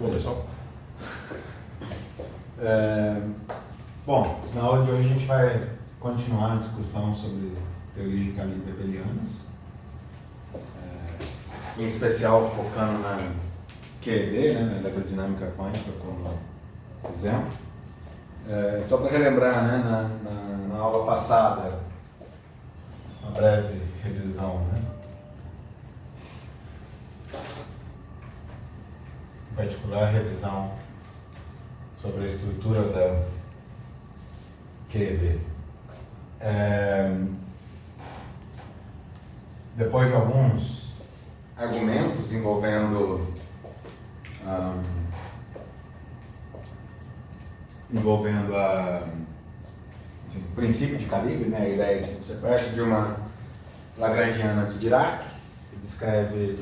Começou. Bom, na aula de hoje a gente vai continuar a discussão sobre teorias de calibre abelianas, em especial focando na QED, né, na eletrodinâmica quântica como exemplo. Só para relembrar, né, na aula passada, uma breve revisão, né? Em particular, revisão sobre a estrutura da QED. Depois de alguns argumentos envolvendo o princípio de calibre, né, a ideia de que você parte de uma lagrangiana de Dirac, que descreve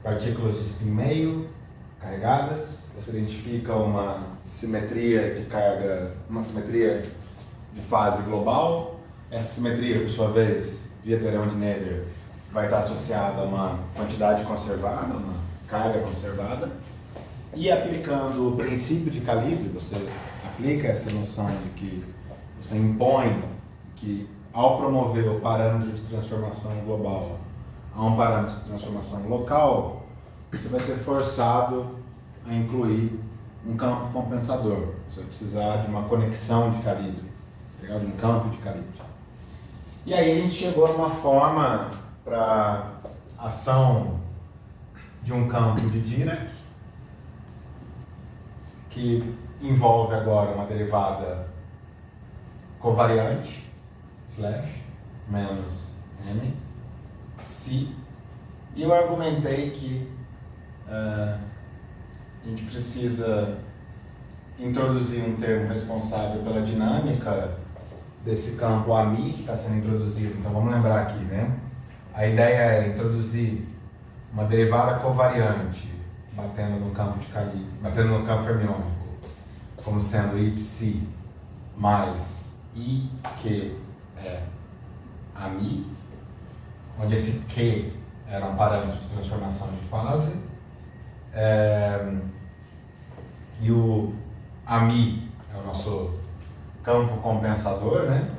partículas de spin meio carregadas, você identifica uma simetria de carga, uma simetria de fase global. Essa simetria, por sua vez, via teorema de Noether, vai estar associada a uma quantidade conservada, uma carga conservada. E aplicando o princípio de calibre, você aplica essa noção de que você impõe que, ao promover o parâmetro de transformação global a um parâmetro de transformação local, você vai ser forçado a incluir um campo compensador. Você vai precisar de uma conexão de calibre, de um campo de calibre. E aí a gente chegou a uma forma para ação de um campo de Dirac, que envolve agora uma derivada covariante, / menos m, psi, e eu argumentei que a gente precisa introduzir um termo responsável pela dinâmica desse campo AMI que está sendo introduzido. Então vamos lembrar aqui, né? A ideia é introduzir uma derivada covariante batendo no campo de calibre, batendo no campo fermiônico, como sendo I psi mais I que é AMI, onde esse Q era um parâmetro de transformação de fase, e o AMI é o nosso campo compensador, né?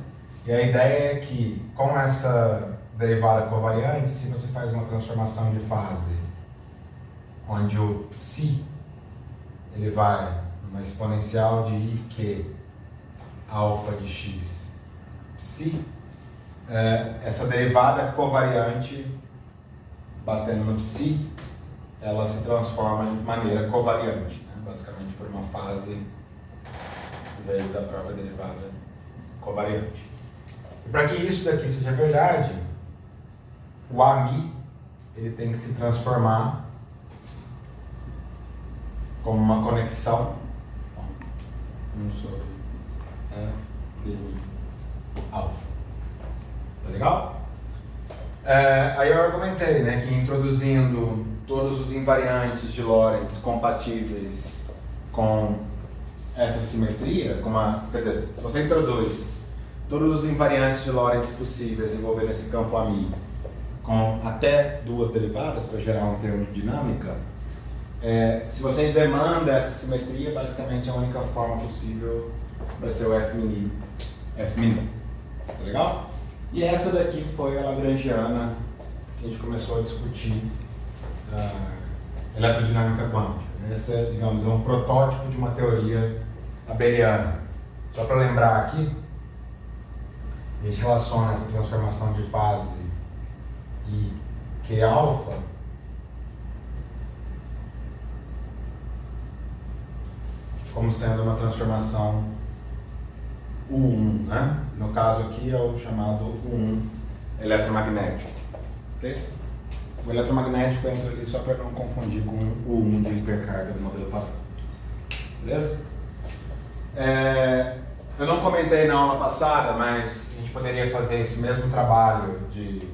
E a ideia é que, com essa derivada covariante, se você faz uma transformação de fase, onde o psi ele vai numa exponencial de IQ alfa de x psi, essa derivada covariante batendo no psi, ela se transforma de maneira covariante, né? Basicamente por uma fase vezes a própria derivada covariante. E para que isso daqui seja verdade, o AMI ele tem que se transformar como uma conexão 1 sobre dmi alfa. Tá legal? Aí eu argumentei, né, que introduzindo todos os invariantes de Lorentz compatíveis com essa simetria, quer dizer, se você introduz todos os invariantes de Lorentz possíveis envolvendo esse campo AMI com até duas derivadas para gerar um termo de dinâmica, se você demanda essa simetria, basicamente a única forma possível vai ser o F-min. Tá legal? E essa daqui foi a lagrangiana que a gente começou a discutir eletrodinâmica quântica. Essa, digamos, é um protótipo de uma teoria abeliana. Só para lembrar aqui, a gente relaciona essa transformação de fase e Q alfa como sendo uma transformação U1, né? No caso aqui é o chamado U1 eletromagnético. Okay? O eletromagnético entra ali só para não confundir com o U1 de hipercarga do modelo padrão. Beleza? Eu não comentei na aula passada, mas a gente poderia fazer esse mesmo trabalho de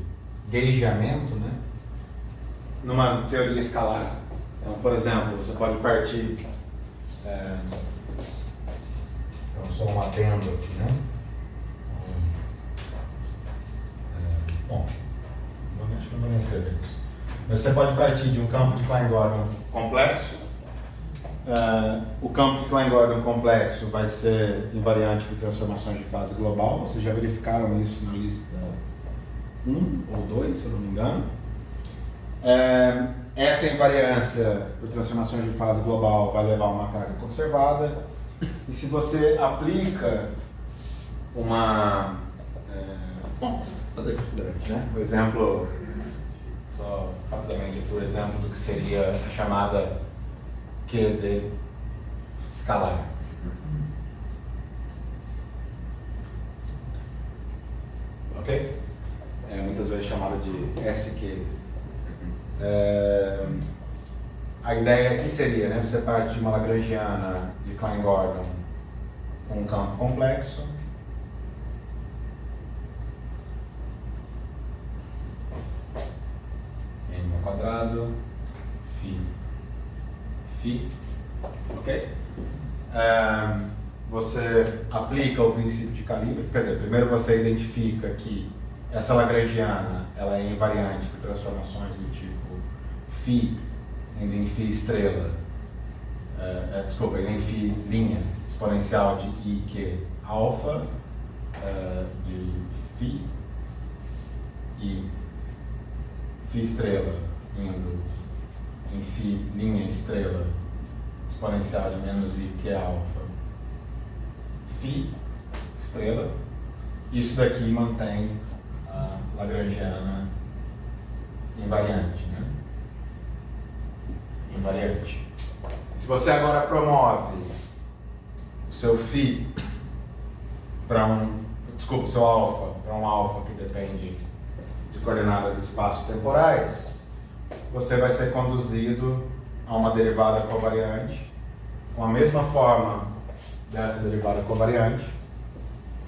gaugeamento, né, numa teoria escalar. Então, por exemplo, você pode partir... Então, só um adendo aqui, né? Bom, não vou nem escrever isso. Mas você pode partir de um campo de Klein-Gordon complexo, O campo de Klein-Gordon complexo vai ser invariante por transformações de fase global. Vocês já verificaram isso na lista 1 ou 2, se eu não me engano. Essa invariância por transformações de fase global vai levar a uma carga conservada. E se você aplica uma... por exemplo, só rapidamente aqui o exemplo do que seria a chamada QD escalar. Ok? Muitas vezes chamada de SQ. A ideia aqui seria, né, você parte de uma lagrangiana de Klein-Gordon com um campo complexo. N ao quadrado, φ, ok? Você aplica o princípio de calibre, quer dizer, primeiro você identifica que essa lagrangiana ela é invariante por transformações do tipo φ indo em φ estrela, indo em φ linha exponencial de I, Q, alfa, de φ e φ estrela indo em φ linha estrela exponencial de menos I, Q, alfa, φ estrela. Isso daqui mantém a lagrangiana invariante, né? Invariante. Se você agora promove o seu φ para o seu alfa para um alfa que depende de coordenadas espaço-temporais, você vai ser conduzido a uma derivada covariante com a mesma forma dessa derivada covariante,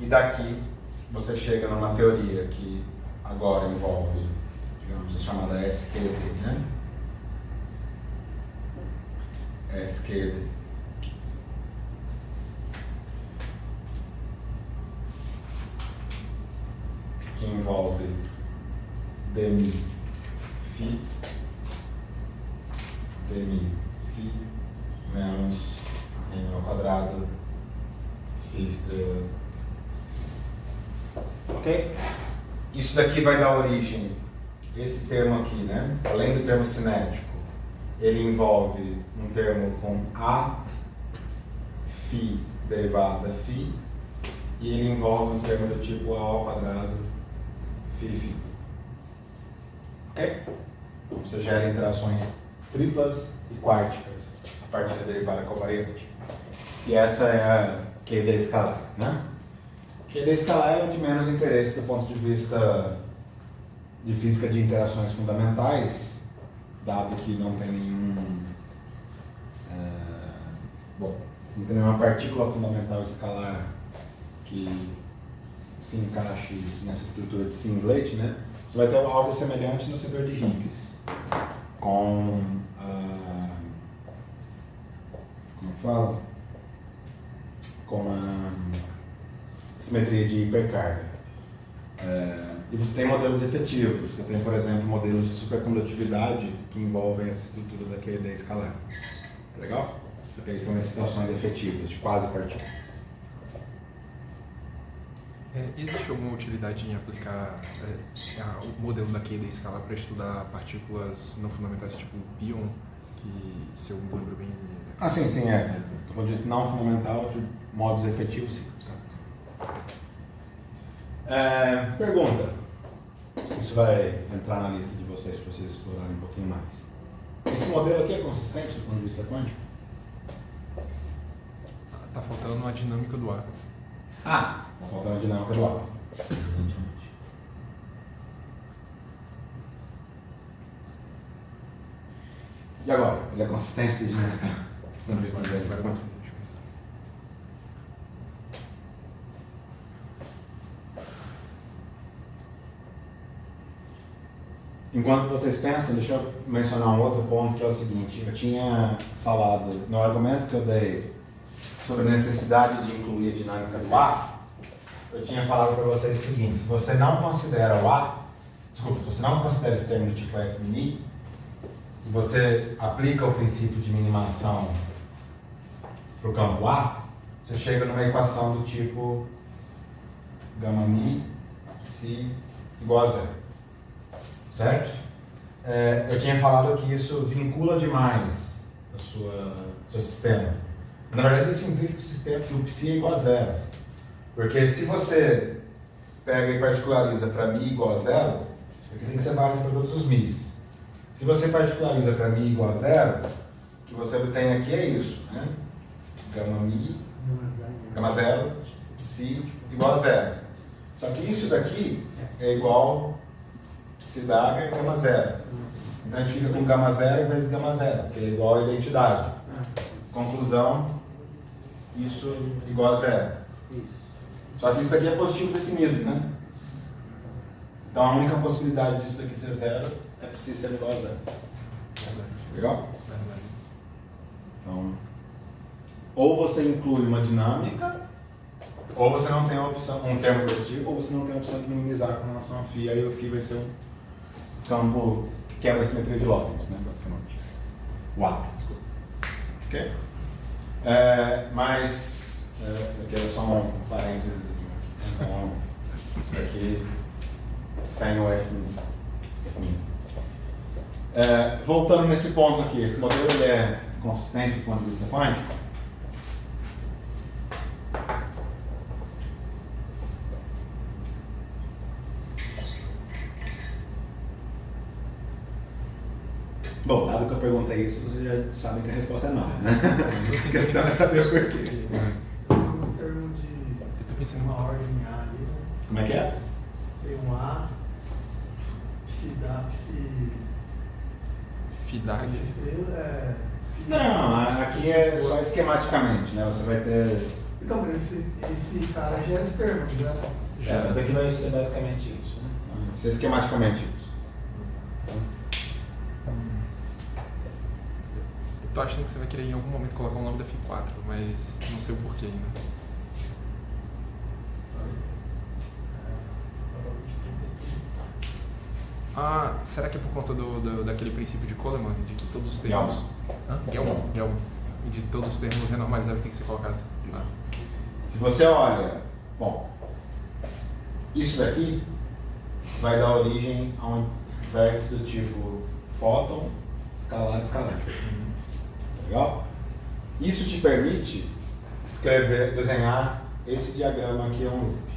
e daqui você chega numa teoria que agora envolve, digamos, a chamada SQD, né? SQD. Que envolve dmi φ menos n ao quadrado φ estrela. Ok? Isso daqui vai dar origem, esse termo aqui, né? Além do termo cinético, ele envolve um termo com A, φ derivada φ, e ele envolve um termo do tipo A ao quadrado φ. Ok? Então você gera interações triplas e quárticas a partir da derivada covariante. E essa é a QD escalar, né? QD escalar é de menos interesse do ponto de vista de física de interações fundamentais, dado que não tem não tem nenhuma partícula fundamental escalar que se encaixe nessa estrutura de singlet, né? Você vai ter algo semelhante no setor de Higgs, com como fala? Com a simetria de hipercarga. E você tem modelos efetivos. Você tem, por exemplo, modelos de supercondutividade que envolvem essa estrutura da QD escalar. Tá legal? Porque aí são excitações efetivas de quase partículas. Existe alguma utilidade em aplicar o modelo da QD escalar para estudar partículas não fundamentais tipo pion, que, se eu me lembro bem... Sim. Quando eu disse não fundamental, de modos efetivos, sim. Pergunta. Isso vai entrar na lista de vocês para vocês explorarem um pouquinho mais. Esse modelo aqui é consistente do ponto de vista quântico? Tá faltando a dinâmica do ar. Tá faltando a dinâmica do ar. E agora? Ele é consistente de dinâmica? Do ponto de vista dele, vai acontecer. Enquanto vocês pensam, deixa eu mencionar um outro ponto, que é o seguinte. Eu tinha falado, no argumento que eu dei sobre a necessidade de incluir a dinâmica do ar, eu tinha falado para vocês o seguinte: se você não considera o ar, se você não considera esse termo do tipo F mini, e você aplica o princípio de minimação para o campo A, você chega numa equação do tipo gama mi psi igual a zero. Certo? Eu tinha falado que isso vincula demais o seu sistema. Na verdade, isso implica que o sistema, que o psi é igual a zero. Porque se você pega e particulariza para mi igual a zero, isso aqui tem que ser válido para todos os mi's. Se você particulariza para mi igual a zero, o que você obtém aqui é isso, né? Gama mi, gama zero, psi igual a zero. Só que isso daqui é igual psi da gama zero. Então a gente fica com gama zero vezes gama zero, que é igual a identidade. Conclusão, isso igual a zero. Só que isso daqui é positivo definido, né? Então a única possibilidade disso daqui ser zero é psi ser igual a zero. Legal? Então, ou você inclui uma dinâmica, ou você não tem a opção, um termo positivo, ou você não tem a opção de minimizar com relação a φ, aí o φ vai ser um campo que quebra a simetria de Lorentz, né, basicamente. O A, desculpa. Ok? Mas, isso aqui é só um parênteses. Então, isso aqui sem o F min. Voltando nesse ponto aqui, esse modelo ele é consistente do ponto de vista quântico? Bom, dado que eu perguntei isso, vocês já sabem que a resposta é não, né? A questão é saber o porquê. Em termos de uma ordem A ali, né? Como é que é? Tem um A, se dá, se Fidar. estrela Não, aqui é só esquematicamente, né? Você vai ter... Então, mas esse cara já é esperma, já. mas daqui vai ser basicamente isso, né? Vai ser esquematicamente isso. Eu tô achando que você vai querer em algum momento colocar o nome da Fi4, mas não sei o porquê ainda. Ah, será que é por conta daquele princípio de Coleman, de que todos os termos... Gelman. E de todos os termos renormalizáveis têm que ser colocados? Ah. Se você olha, bom, isso daqui vai dar origem a um vértice do tipo fóton, escalar, escalar. Legal? Isso te permite desenhar esse diagrama aqui é um loop.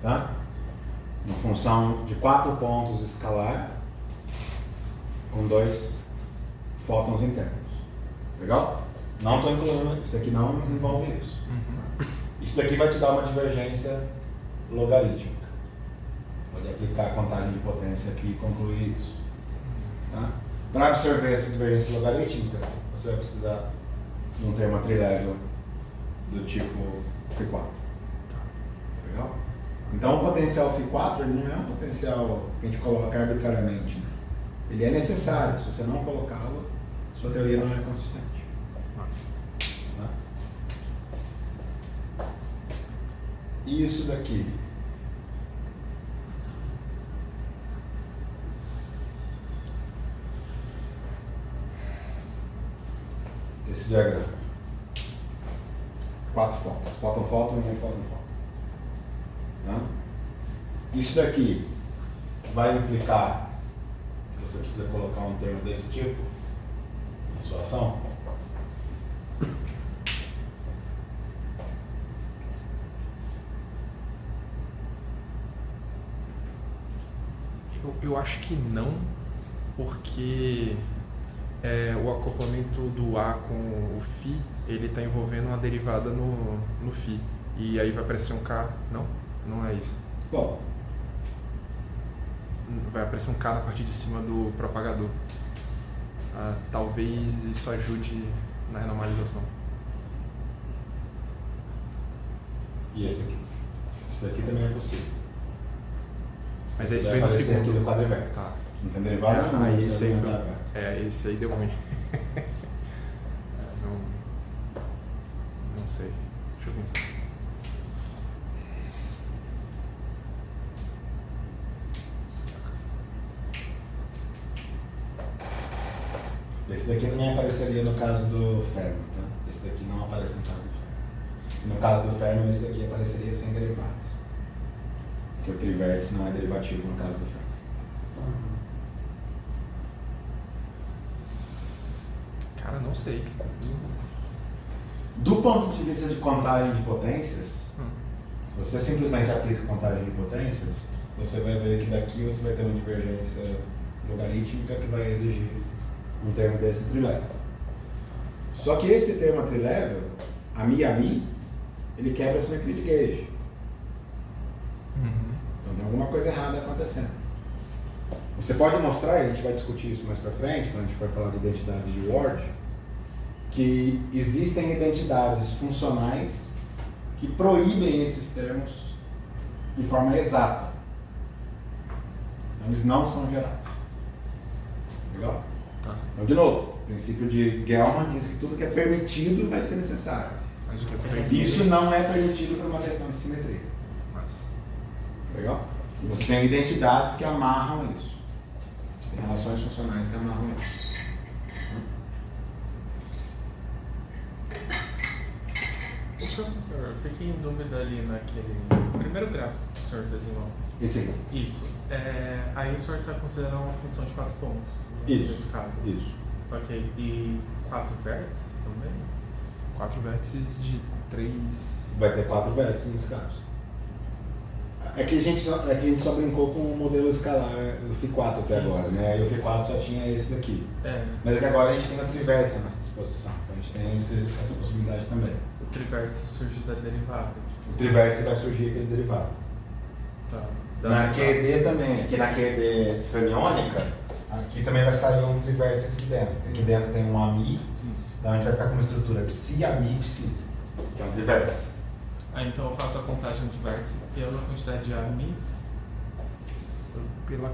Tá? Uma função de 4 pontos escalar com 2 fótons internos. Legal? Não estou incluindo, isso aqui não envolve isso. Isso daqui vai te dar uma divergência logarítmica. Pode aplicar a contagem de potência aqui e concluir isso. Tá? Para absorver essa divergência logarítmica, você vai precisar de um termo trilevel do tipo Φ4. Legal? Então o potencial Φ4 ele não é um potencial que a gente coloca arbitrariamente. Né? Ele é necessário. Se você não colocá-lo, sua teoria não é consistente. Tá? E isso daqui? Esse diagrama. 4 fótons. Fóton, fóton e um fóton, fóton. Tá? Isso daqui vai implicar que você precisa colocar um termo desse tipo na sua ação? Eu acho que não, porque o acoplamento do A com o Φ, ele está envolvendo uma derivada no Φ. E aí vai aparecer um K. Não? Não é isso. Bom, vai aparecer um K na parte de cima do propagador. Talvez isso ajude na renormalização. e esse aqui? Esse daqui também é possível. Mas esse vai veio no aparecer segundo. aqui no quadrivértice. Tá. Não tem derivada? Não, Aí você esse aí não foi. dá, Esse aí deu ruim. Não sei. Deixa eu pensar. Esse daqui também apareceria no caso do Fermi, tá? Esse daqui não aparece no caso do Fermi. No caso do Fermi, esse daqui apareceria sem derivados. Porque o trivértice não é derivativo no caso do Fermi. Cara, não sei. Do ponto de vista de contagem de potências, se você simplesmente aplica contagem de potências, você vai ver que daqui você vai ter uma divergência logarítmica que vai exigir um termo desse trilevel. Só que esse termo trilevel, a mi, ele quebra a simetria de gauge. Então tem alguma coisa errada acontecendo. Você pode mostrar, e a gente vai discutir isso mais pra frente, quando a gente for falar de identidades de Ward, que existem identidades funcionais que proíbem esses termos de forma exata. Então eles não são gerados. Legal? Tá. Então, de novo, o princípio de Gelman diz que tudo que é permitido vai ser necessário. Mas o que é permitido? Isso não é permitido por uma questão de simetria. Legal? E você tem identidades que amarram isso. Você tem relações funcionais que amarram isso. Professor, eu fiquei em dúvida ali naquele primeiro gráfico que o senhor desenhou. Esse aqui. Isso. Aí o senhor está considerando uma função de 4 pontos, né, Isso. nesse caso. Isso. Ok. E 4 vértices também? 4 vértices de 3. Vai ter 4 vértices nesse caso. É que a gente só brincou com o modelo escalar do Φ4 até agora, né? Aí o Φ4 só tinha esse daqui. Mas é que agora a gente tem o trivértice à nossa disposição. Então a gente tem essa possibilidade também. O trivértice surge da derivada. O trivértice vai surgir aquele derivado. Tá. Na QED também, aqui na QED fermiônica, aqui também vai sair um trivértice aqui dentro. Aqui dentro tem um ami, então a gente vai ficar com uma estrutura psi-ami, psi, que é um trivértice. Então eu faço a contagem de vértice pela quantidade de amis. Pela.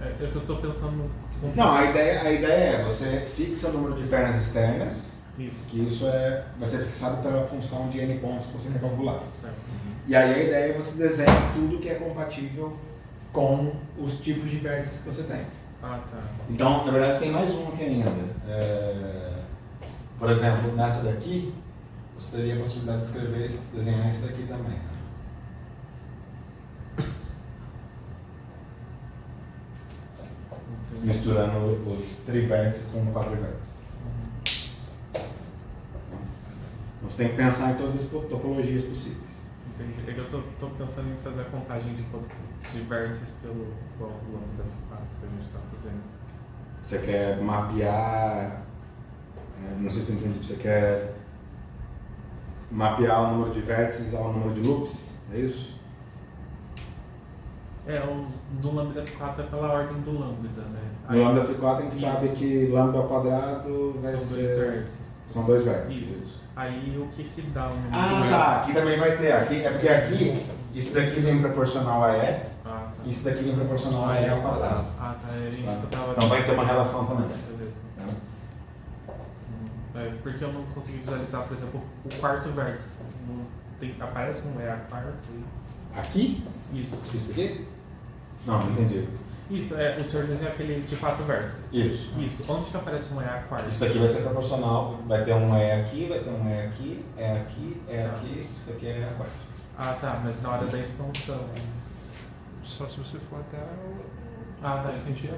É que eu estou pensando. Não, a ideia é você fixa o número de pernas externas, Isso. que isso vai ser fixado pela função de n pontos que você quer calcular. Certo. E aí a ideia é você desenhar tudo que é compatível com os tipos de vértices que você tem. Ah, tá. Então, na verdade, tem mais um aqui ainda. Por exemplo, nessa daqui, você teria a possibilidade de escrever, desenhar isso daqui também. Entendi. Misturando o trivértice com o quadrivértice. Você tem que pensar em todas as topologias possíveis. Entendi. É que eu tô pensando em fazer a contagem de vértices pelo lambda F4 que a gente está fazendo. Você quer mapear, não sei se eu entendi, você quer mapear o número de vértices ao número de loops, é isso? O do lambda F4 é pela ordem do lambda, né? No lambda F4 a gente Isso. sabe que lambda ao quadrado vai São ser... 2 vértices. São 2 vértices. Isso. Aí o que dá o número Ah, tá. Aqui também vai ter. Aqui, é porque aqui, isso daqui vem proporcional a E, Ah, tá. isso daqui vem proporcional a E ao quadrado. Ah, tá. É isso que eu tava... Então vai ter uma relação também. Beleza. Tá? Porque eu não consegui visualizar, por exemplo, o quarto vértice. Aparece um EA quarto aí. Aqui? Isso. Isso aqui? Não, não entendi. Isso, o senhor desenhou aquele de 4 vértices. Isso. Isso. Onde que aparece um EA quarto? Isso daqui vai ser proporcional, vai ter um E aqui, vai ter um E aqui, E aqui, E aqui, isso aqui é a quarta. Ah, tá. Mas na hora da expansão. Só se você for até o. Ah, tá. Entendi.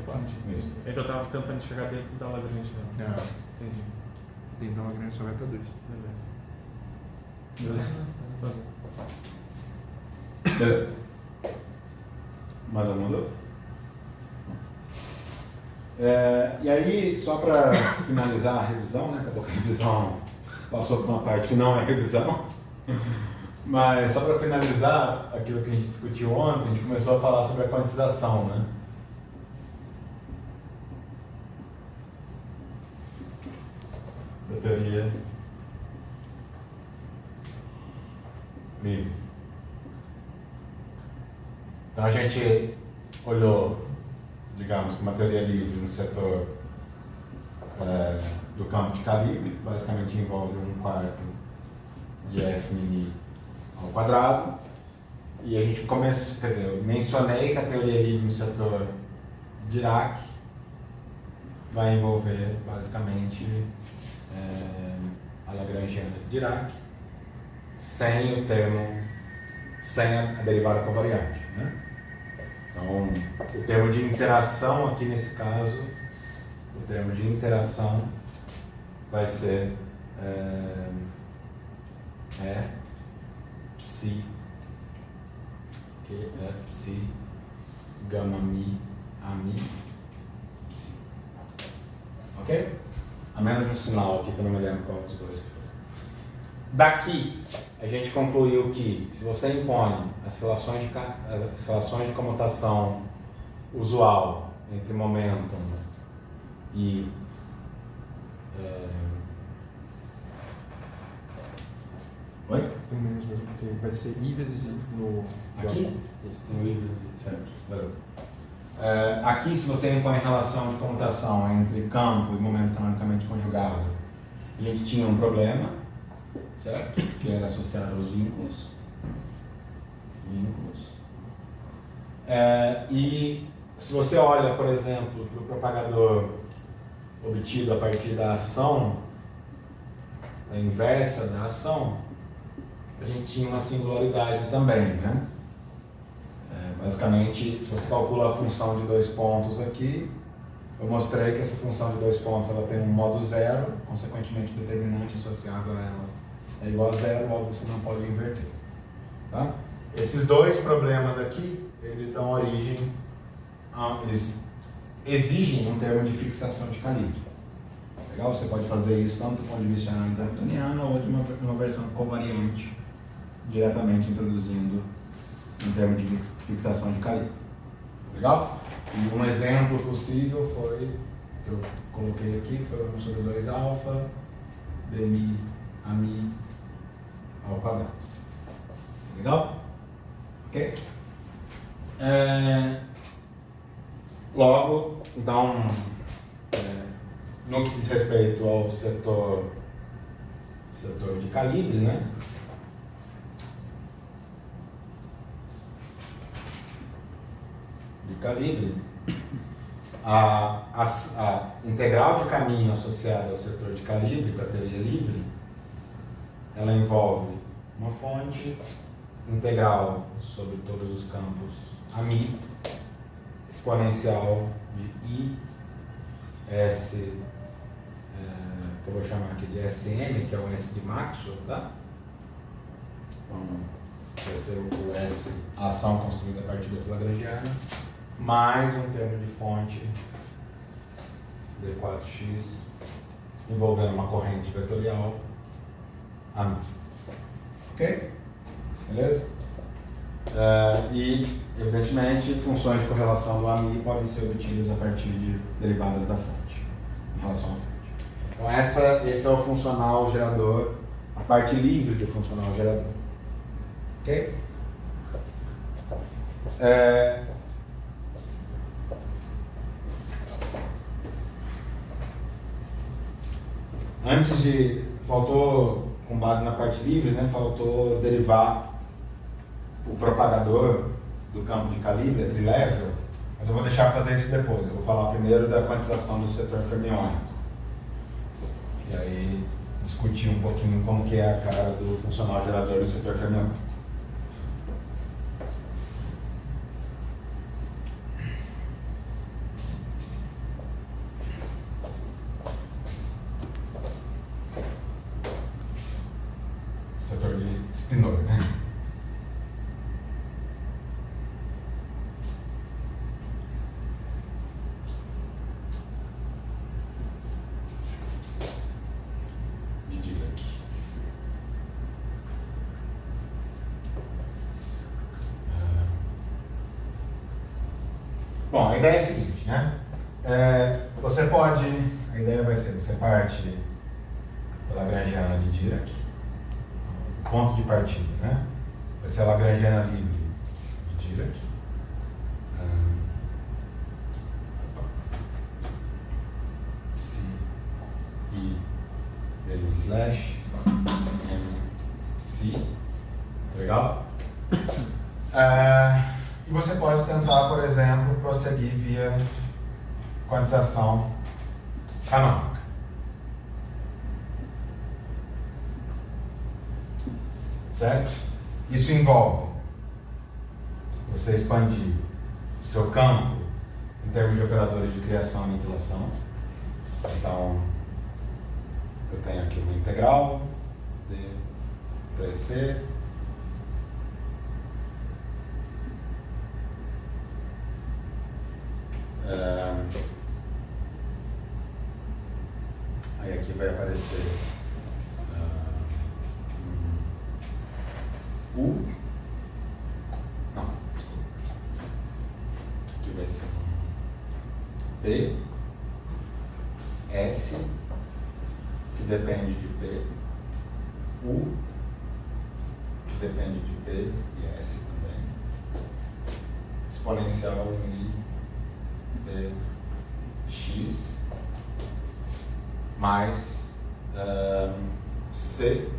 Isso. É que eu tava tentando chegar dentro da Lagrangiana. Ah, entendi. Dentro da Lagrange só vai para 2. Beleza. Beleza. Tá bom. Beleza. Mais alguma dúvida? E aí, só para finalizar a revisão, né? Acabou que a revisão passou por uma parte que não é revisão. Mas só para finalizar aquilo que a gente discutiu ontem, a gente começou a falar sobre a quantização, né? Da teoria livre. Então a gente olhou, digamos, uma teoria livre no setor do campo de calibre, que basicamente envolve 1/4 de F mini ao quadrado. E a gente começou, quer dizer, eu mencionei que a teoria livre no setor Dirac, vai envolver basicamente a Lagrangiana de Dirac sem o termo, sem a derivada covariante, né? Então, o termo de interação aqui nesse caso, o termo de interação vai ser psi, que é psi, gama mi, a mi, psi. Ok? A menos de um sinal aqui que eu não me lembro qual dos dois que foi. Daqui, a gente concluiu que se você impõe as relações de comutação usual entre momentum e oi? Tem menos mesmo, porque vai ser I vezes I no... Aqui? No I vezes I, certo. Valeu. Aqui, se você impõe relação de comutação entre campo e momento canonicamente conjugado, a gente tinha um problema, certo? Que era associado aos vínculos. E se você olha, por exemplo, para o propagador obtido a partir da ação, a inversa da ação, a gente tinha uma singularidade também, né? Basicamente, se você calcula a função de 2 pontos aqui, eu mostrei que essa função de 2 pontos ela tem um modo zero, consequentemente o determinante associado a ela é igual a zero, logo você não pode inverter. Tá? Esses dois problemas aqui, eles dão origem, eles exigem um termo de fixação de calibre. Legal? Você pode fazer isso tanto do ponto de vista de análise hamiltoniana ou de uma versão covariante, diretamente introduzindo um termo de fixação de calibre. Legal? E um exemplo possível foi, que eu coloquei aqui, foi 1 sobre 2 alfa, dmi a mi ao quadrado. Legal? Ok? Logo, então, no que diz respeito ao setor de calibre, né? De calibre, a integral de caminho associada ao setor de calibre para a teoria livre, ela envolve uma fonte integral sobre todos os campos a mi, exponencial de i, s, que eu vou chamar aqui de sm, que é o s de Maxwell, tá? Então, vai ser o s, a ação construída a partir dessa lagrangiana, mais um termo de fonte d4x envolvendo uma corrente vetorial a mi. Ok? Beleza? E, evidentemente, funções de correlação do AMI podem ser obtidas a partir de derivadas da fonte, em relação à fonte. Então, esse é o funcional gerador, a parte livre do funcional gerador. Ok? Antes de... faltou, com base na parte livre, né, faltou derivar o propagador do campo de calibre, a trilevel, mas eu vou deixar fazer isso depois. Eu vou falar primeiro da quantização do setor fermiônico. E aí discutir um pouquinho como que é a cara do funcional gerador do setor fermiônico. Setor de Spinor, né? De Dirac. Bom, a ideia é a seguinte, né? Você pode, a ideia vai ser, você parte da Lagrangiana de Dirac, ponto de partida, né? Vai ser a Lagrangiana livre de Dirac. Psi I dele slash M psi. Legal? E você pode tentar, por exemplo, prosseguir via quantização canônica. Certo? Isso envolve você expandir o seu campo em termos de operadores de criação e aniquilação. Então, eu tenho aqui uma integral de 3t aí aqui vai aparecer U. Não. Aqui vai ser P, S, que depende de P, U, que depende de P e S também, exponencial em I, P, X, mais C,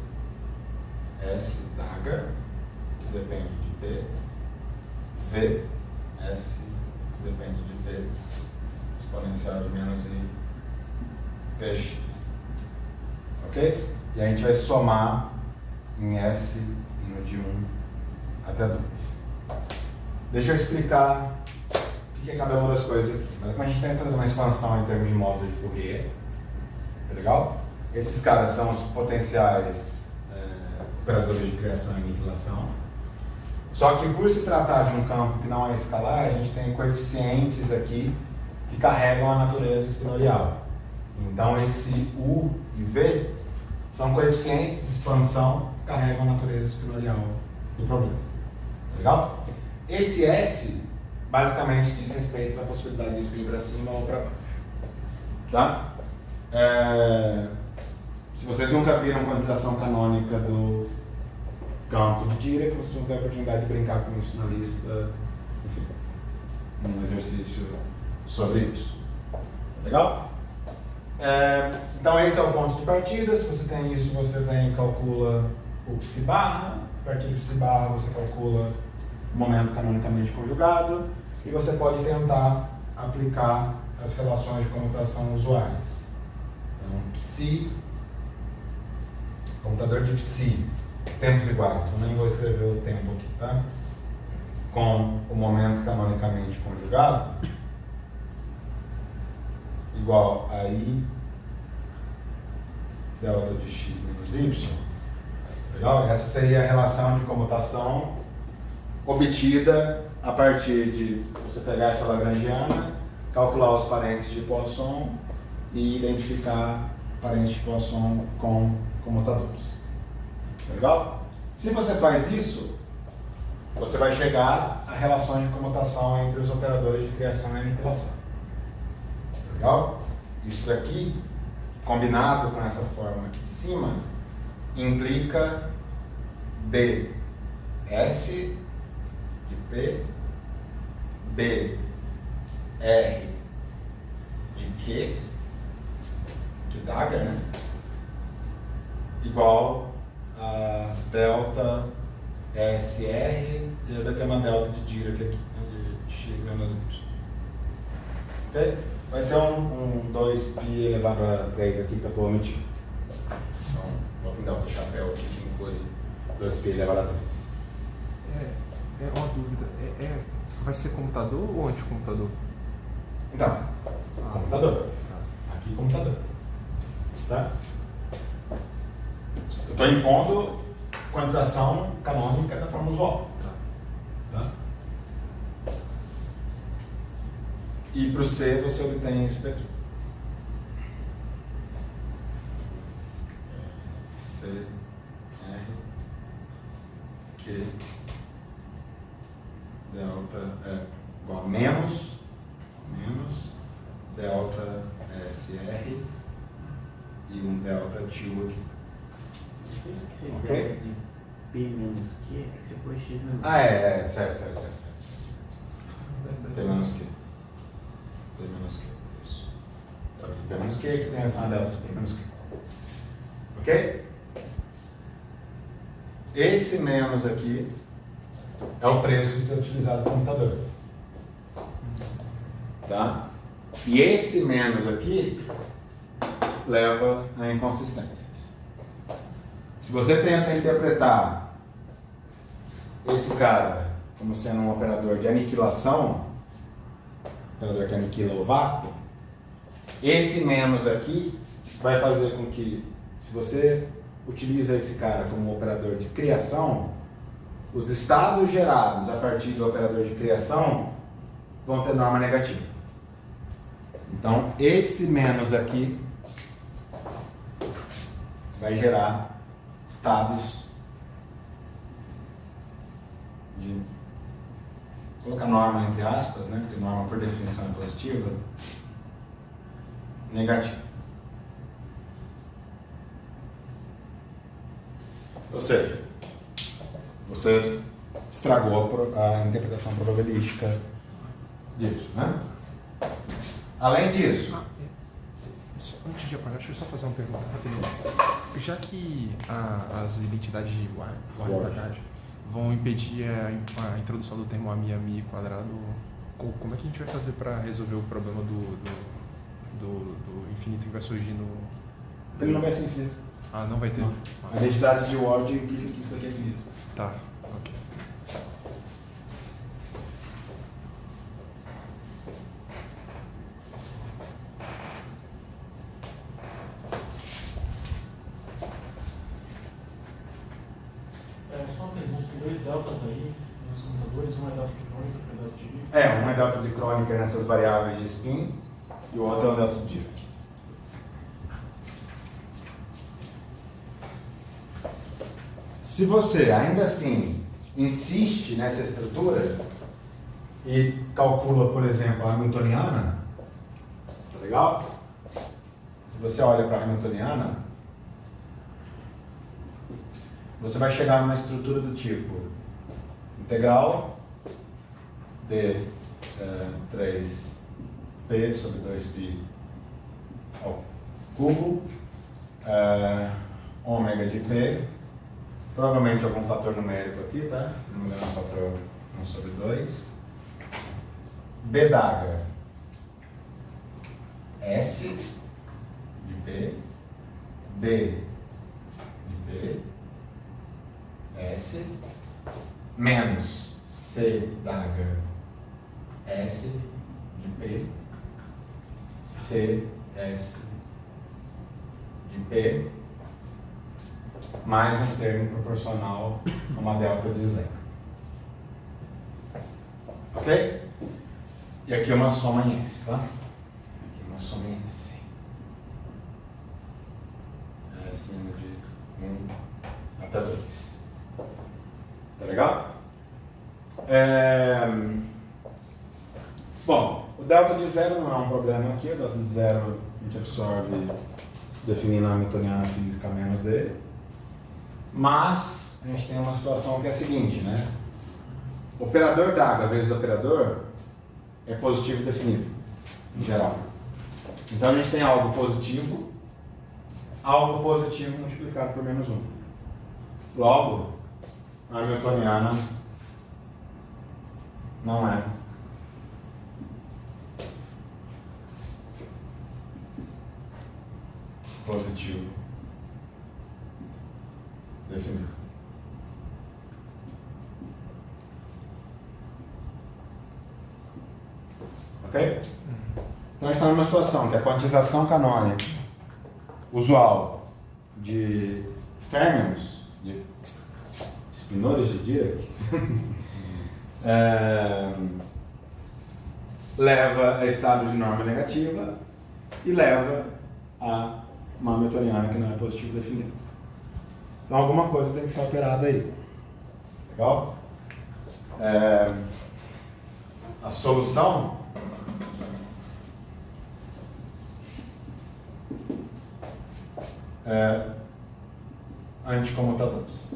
S, dagger, que depende de P, V, S, que depende de P, exponencial de menos I, Px. Ok? E a gente vai somar em S, indo de 1 até 2. Deixa eu explicar o que é cada uma das coisas aqui. Mas como a gente tem que fazer uma expansão em termos de módulo de Fourier, tá legal? Esses caras são os potenciais operadores de criação e aniquilação. Só que por se tratar de um campo que não é escalar, a gente tem coeficientes aqui que carregam a natureza espinorial. Então esse U e V são coeficientes de expansão que carregam a natureza espinorial do problema. Tá legal? Esse S basicamente diz respeito à possibilidade de spin para cima ou para baixo. Tá? Se vocês nunca viram quantização canônica do campo de Dirac, vocês vão ter a oportunidade de brincar com isso na lista, enfim, um exercício sobre isso. Legal? Então esse é o ponto de partida. Se você tem isso, você vem e calcula o psi barra. A partir do psi barra você calcula o momento canonicamente conjugado e você pode tentar aplicar as relações de comutação usuais. Então, psi, computador de psi, tempos iguais, eu nem vou escrever o tempo aqui, tá? Com o momento canonicamente conjugado, igual a I delta de x menos y. Legal? Essa seria a relação de comutação obtida a partir de você pegar essa lagrangiana, calcular os parentes de Poisson e identificar parentes de Poisson com comutadores. Legal? Se você faz isso, você vai chegar a relações de comutação entre os operadores de criação e aniquilação. Legal? Isso daqui, combinado com essa forma aqui em cima, implica D, S de P, B, R de Q, de dagger, né? Igual a delta SR, e vai ter uma delta de Dirac aqui, né? De x menos y. Ok? Vai ter um 2π elevado a 3 aqui que eu estou omitindo. Então, vou pintar outro chapéu aqui que inclui 2π elevado a 3. É uma dúvida. Vai ser computador ou anticomputador? Então, computador. Aqui, computador. Tá? Eu estou impondo quantização canônica da forma usual. Tá? E para o C você obtém isso daqui. C, R, Q, delta igual a menos delta SR e um delta tio aqui. Ok? De P menos Q é que você pôs X menos Ah, certo. P menos Q. P menos Q. Isso. Só que P menos Q que tem essa delta de P menos Q. Ok? Esse menos aqui é o preço de ter utilizado o computador. Tá? E esse menos aqui leva a inconsistências. Se você tenta interpretar esse cara como sendo um operador de aniquilação, operador que aniquila o vácuo, esse menos aqui vai fazer com que, se você utiliza esse cara como um operador de criação, os estados gerados a partir do operador de criação vão ter norma negativa. Então, esse menos aqui vai gerar estados de, vou colocar norma entre aspas, né? Porque norma por definição é positiva, negativa. Ou seja, você estragou a interpretação probabilística disso, né? Além disso, Antes de apagar, deixa eu só fazer uma pergunta rapidinho. Já que as identidades de Ward vão impedir a introdução do termo ami quadrado, como é que a gente vai fazer para resolver o problema do infinito que vai surgir no... ele não vai ser infinito. Ah, não vai ter? Não. A identidade de Ward implica que isso daqui é finito. Tá, ok. Só uma pergunta, tem dois deltas aí nos computadores, um é delta de crônica, outro é delta de Dirac. Um é delta de crônica nessas variáveis de spin e o outro é o delta de Dirac. Se você ainda assim insiste nessa estrutura e calcula, por exemplo, a hamiltoniana, tá legal? Se você olha para a hamiltoniana, você vai chegar numa estrutura do tipo integral de 3p sobre 2π ao cubo, ômega de p, provavelmente algum fator numérico aqui, tá? Se não me engano, é um fator 1 sobre 2. B d'H, S de P, B de P, S, menos C d'H, S de P, C, S de P, mais um termo proporcional a uma delta de zero. Ok? E aqui é uma soma em S, tá? Aqui é uma soma em S. É acima de 1 até 2. Tá legal? Bom, o delta de zero não é um problema aqui. O delta de zero a gente absorve definindo a hamiltoniana física menos dele. Mas a gente tem uma situação que é a seguinte, né? Operador d'H vezes operador é positivo definido, em geral. Então a gente tem algo positivo multiplicado por menos 1. Logo, a hamiltoniana não é positivo definido. Ok? Então a gente está numa situação que a quantização canônica usual de férmions, de spinores de Dirac, leva a estado de norma negativa e leva a uma hamiltoniana que não é positivo definido. Então alguma coisa tem que ser alterada aí. Legal? A solução é anticomutadores.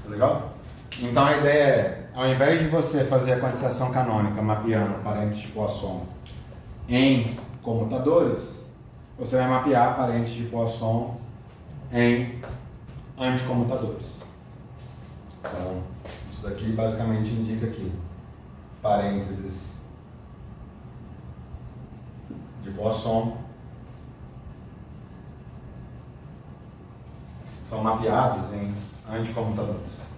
Legal? Então a ideia é, ao invés de você fazer a quantização canônica mapeando parentes de Poisson em comutadores, você vai mapear parentes de Poisson em anticomutadores. Então, isso daqui basicamente indica que parênteses de Poisson são mapeados em anticommutadores.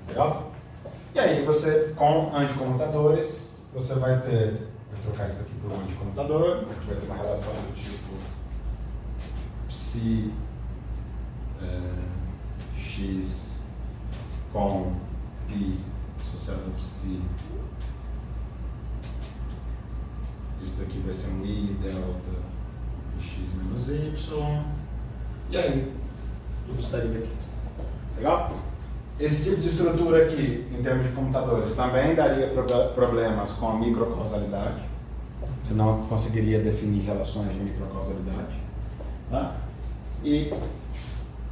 Legal? E aí você, com anticommutadores, você vai ter, vou trocar isso aqui por um anticommutador, a gente vai ter uma relação do tipo psi x com π associado a psi. Isso daqui vai ser um i delta de x menos y. E aí, tudo sairia daqui. Legal? Esse tipo de estrutura aqui, em termos de computadores, também daria problemas com a microcausalidade. Você não conseguiria definir relações de microcausalidade. Tá? E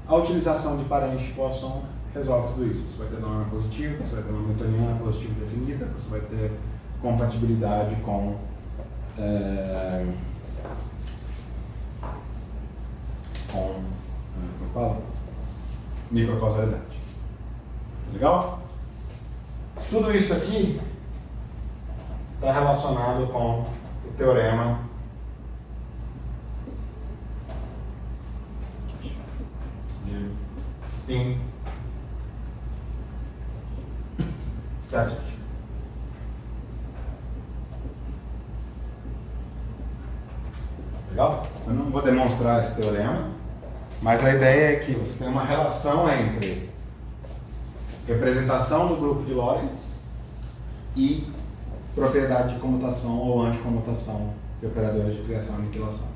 a utilização de parentes de Poisson resolve tudo isso. Você vai ter norma positiva, você vai ter uma newtoniana positiva definida, você vai ter compatibilidade com como fala? Microcausalidade. Legal? Tudo isso aqui está relacionado com o teorema de spin static. Legal? Eu não vou demonstrar esse teorema, mas a ideia é que você tem uma relação entre representação do grupo de Lorentz e propriedade de comutação ou anticomutação de operadores de criação e aniquilação.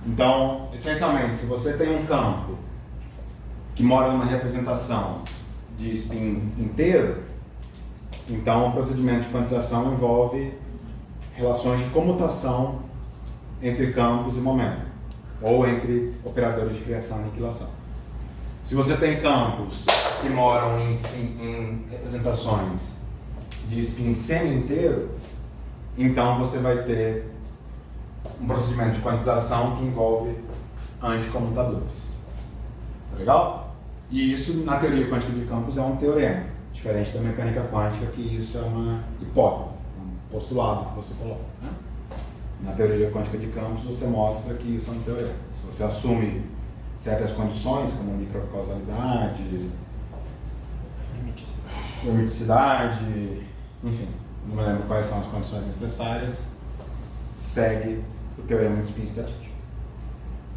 Então, essencialmente, se você tem um campo que mora numa representação de spin inteiro, então o procedimento de quantização envolve relações de comutação entre campos e momento, ou entre operadores de criação e aniquilação. Se você tem campos que moram em representações de spin semi-inteiro, então você vai ter um procedimento de quantização que envolve anticomutadores. Tá legal? E isso, na teoria quântica de campos, é um teorema, diferente da mecânica quântica, que isso é uma hipótese, um postulado que você coloca. Né? Na teoria quântica de campos, você mostra que isso é um teorema. Se você assume certas condições, como microcausalidade, hermeticidade, enfim, não me lembro quais são as condições necessárias, segue o teorema de spin estatístico.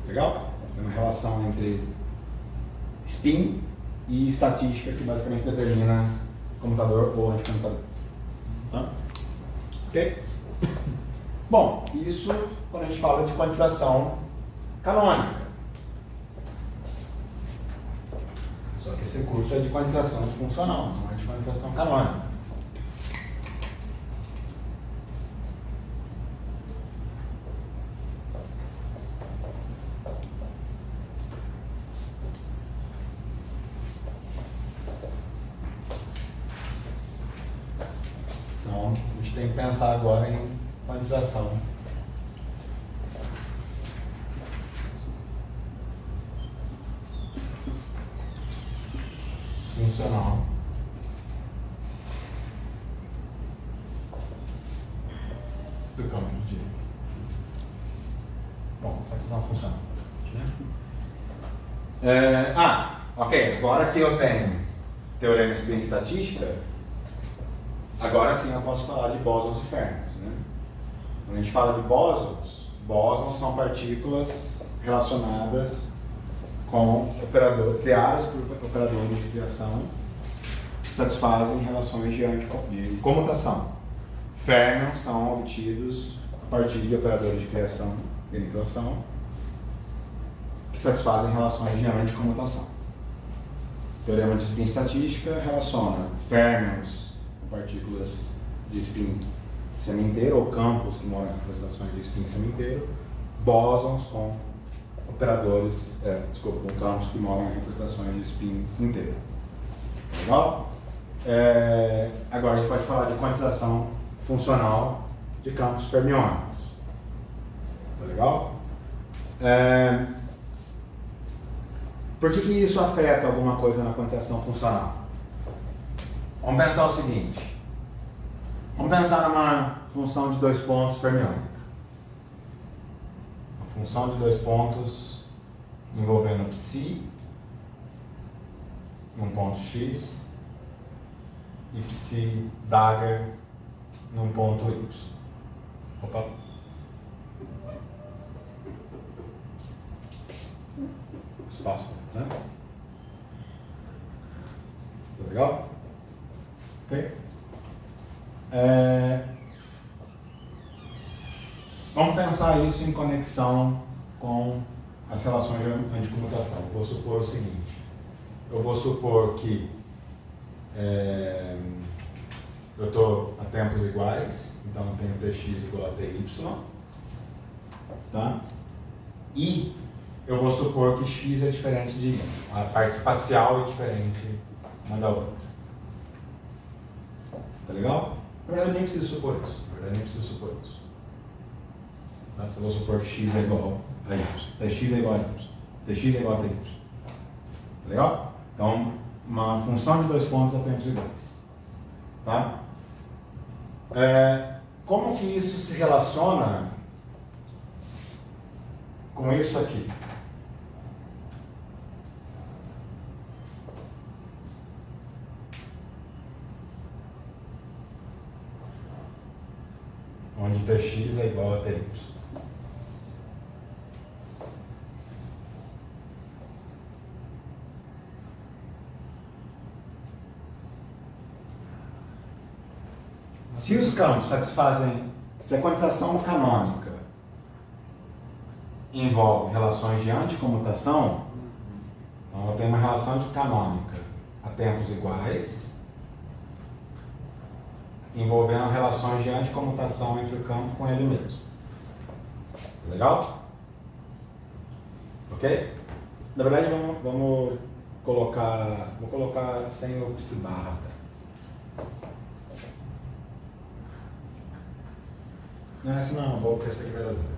Legal? Tem uma relação entre spin e estatística que basicamente determina comutador ou anticomutador. Tá? Ok? Bom, isso quando a gente fala de quantização canônica. Só que esse curso é de quantização funcional, não é de quantização canônica. Então, a gente tem que pensar agora em quantização funcional do campo de direito. Bom, quantização funcional. Ok. Agora que eu tenho teorema de spin estatística, agora sim eu posso falar de bósons e férmions. Né? Quando a gente fala de bósons, bósons são partículas relacionadas com criadas por operadores de criação que satisfazem relações de comutação. Férmions são obtidos a partir de operadores de criação e aniquilação que satisfazem relações de anticomutação. O teorema de spin estatística relaciona férmions com partículas de spin semi-inteiro ou campos que moram em representações de spin semi-inteiro, bósons com com campos que moram em representações de spin inteiro. Legal? Agora a gente pode falar de quantização funcional de campos fermiônicos. Tá legal? Por que isso afeta alguma coisa na quantização funcional? Vamos pensar o seguinte. Vamos pensar numa função de 2 pontos fermiônica. Uma função de 2 pontos envolvendo psi num ponto x e psi dagger num ponto y. Opa. Espaço, né? Tá legal? Ok? Vamos pensar isso em conexão com as relações de anticomutação. Eu vou supor o seguinte. Eu vou supor que eu estou a tempos iguais, então eu tenho tx igual a ty, tá? E eu vou supor que x é diferente de y. A parte espacial é diferente uma da outra. Tá legal? Na verdade, nem preciso supor isso. Tá? Se eu vou supor que x é igual a y, tx é igual a y, tx é igual a ty. Tá legal? Então, uma função de 2 pontos a tempos iguais. Tá? Como que isso se relaciona com isso aqui? Onde tx é igual a ty. Se os campos satisfazem, se a quantização canônica envolve relações de anticomutação, então eu tenho uma relação de canônica a tempos iguais, envolvendo relações de anticomutação entre o campo com ele mesmo. Legal? Ok? Na verdade, vamos colocar, vou colocar sem o psi barra. Não, essa não, vou porque essa aqui vai dar zero.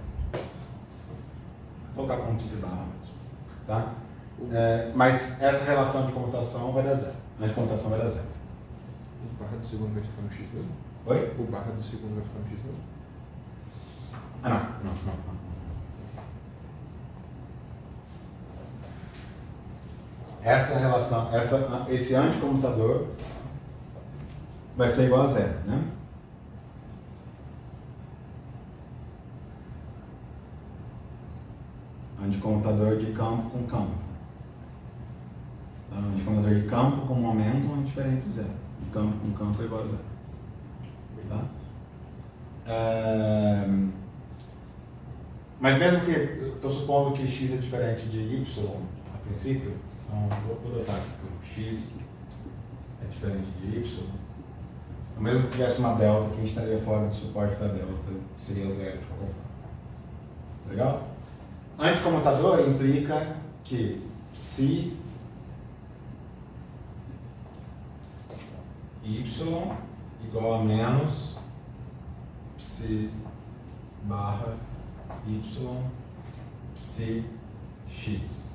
Vou colocar como psi barra mesmo. Tá? Mas essa relação de comutação vai dar zero. A anticomutação vai dar zero. O barra do segundo vai ficar no x mesmo? Oi? O barra do segundo vai ficar no x mesmo? Ah, não. Essa relação, esse anticomutador vai ser igual a zero, né? Anticomutador de campo com campo. Tá? Anticomutador de campo com momento é diferente de zero. De campo com campo é igual a zero. Tá? Mas mesmo que eu estou supondo que x é diferente de y a princípio, então vou botar aqui que o x é diferente de y. Mesmo que tivesse uma delta, quem estaria fora do suporte da delta seria zero de qualquer forma. Legal? Anticomutador implica que se y igual a menos psi barra y psi x.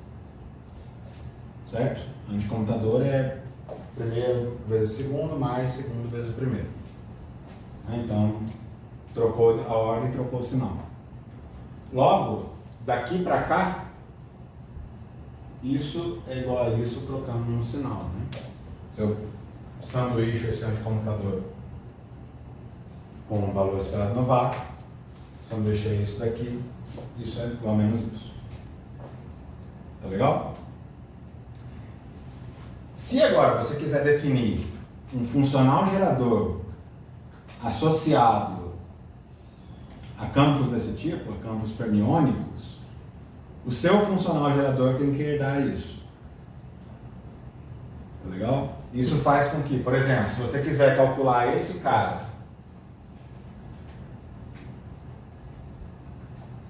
Certo? Anticomutador é primeiro vezes o segundo mais segundo vezes o primeiro. Então, trocou a ordem, trocou o sinal. Logo, daqui para cá, isso é igual a isso trocando um sinal, né? Se eu sanduíche esse anticomutador com um valor esperado no vácuo, sanduíche isso daqui, isso é igual a menos isso. Tá legal? Se agora você quiser definir um funcional gerador associado a campos desse tipo, a campos fermiônicos, o seu funcional gerador tem que herdar isso. Tá legal? Isso faz com que, por exemplo, se você quiser calcular esse cara,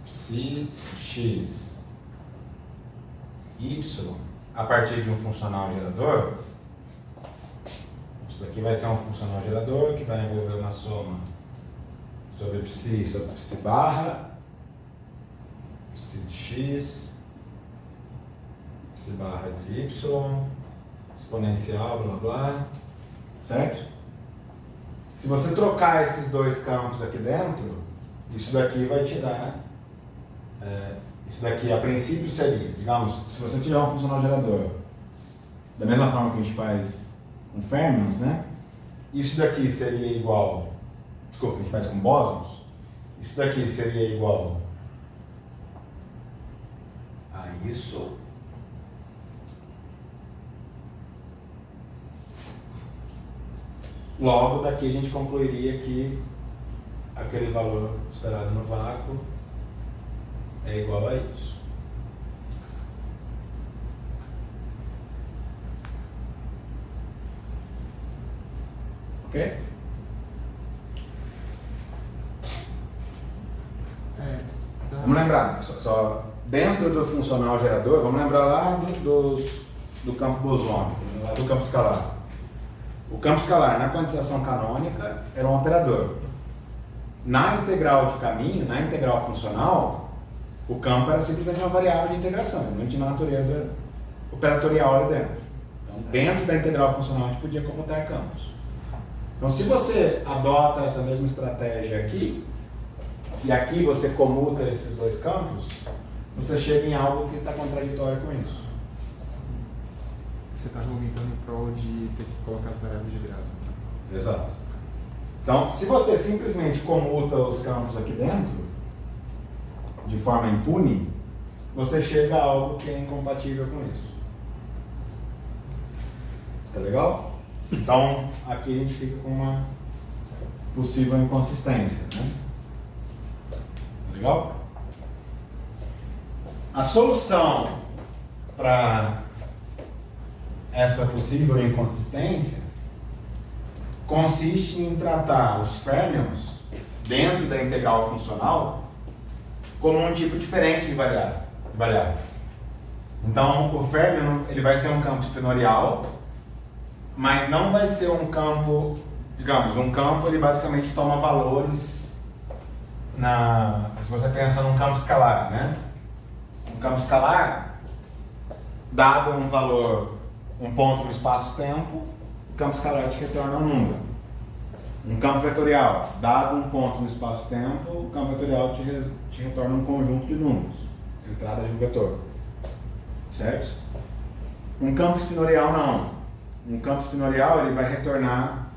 psi x y, a partir de um funcional gerador, isso daqui vai ser um funcional gerador que vai envolver uma soma sobre psi barra, psi de x, S barra de y, exponencial, blá blá, certo? Se você trocar esses dois campos aqui dentro, isso daqui vai te dar, isso daqui a princípio seria, digamos, se você tiver um funcional gerador, da mesma forma que a gente faz com fermions, né? Isso daqui seria igual, desculpa, a gente faz com bósons, isso daqui seria igual a isso. Logo, daqui a gente concluiria que aquele valor esperado no vácuo é igual a isso. Ok? Vamos lembrar, só dentro do funcional gerador, vamos lembrar lá do campo bosônico, lá do campo escalar. O campo escalar na quantização canônica era um operador. Na integral de caminho, na integral funcional, o campo era simplesmente uma variável de integração, não tinha uma natureza operatorial ali dentro. Então, dentro da integral funcional, a gente podia computar campos. Então, se você adota essa mesma estratégia aqui, e aqui você comuta esses dois campos, você chega em algo que está contraditório com isso. Você está argumentando em prol de ter que colocar as variáveis de grado. Exato. Então, se você simplesmente comuta os campos aqui dentro, de forma impune, você chega a algo que é incompatível com isso. Tá legal? Então, aqui a gente fica com uma possível inconsistência, né? Tá legal? A solução para essa possível inconsistência consiste em tratar os fermions dentro da integral funcional como um tipo diferente de variável. Então, o fermion ele vai ser um campo espinorial, mas não vai ser um campo, digamos, um campo ele basicamente toma valores se você pensa num campo escalar, né? Um campo escalar, dado um valor, um ponto no espaço-tempo, o campo escalar te retorna um número. Um campo vetorial, dado um ponto no espaço-tempo, o campo vetorial te retorna um conjunto de números, entradas de um vetor. Certo? Um campo espinorial não. Um campo espinorial ele vai retornar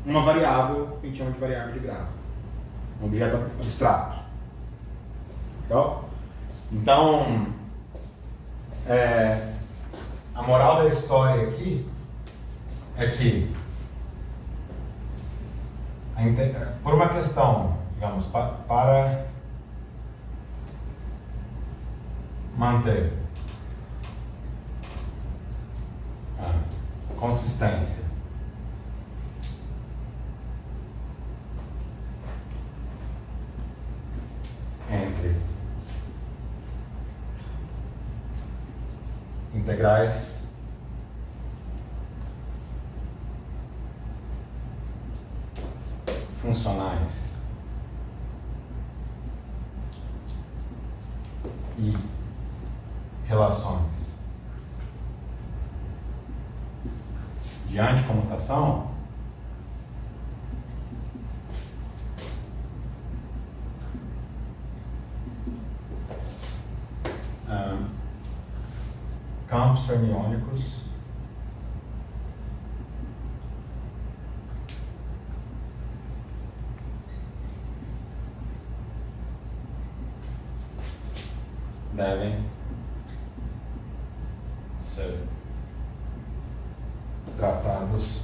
uma variável que a gente chama de variável de grado. Um objeto abstrato. Legal? Então, a moral da história aqui é que, por uma questão, digamos, para manter a consistência entre integrais funcionais e relações de anticomutação, campos fermiônicos devem ser tratados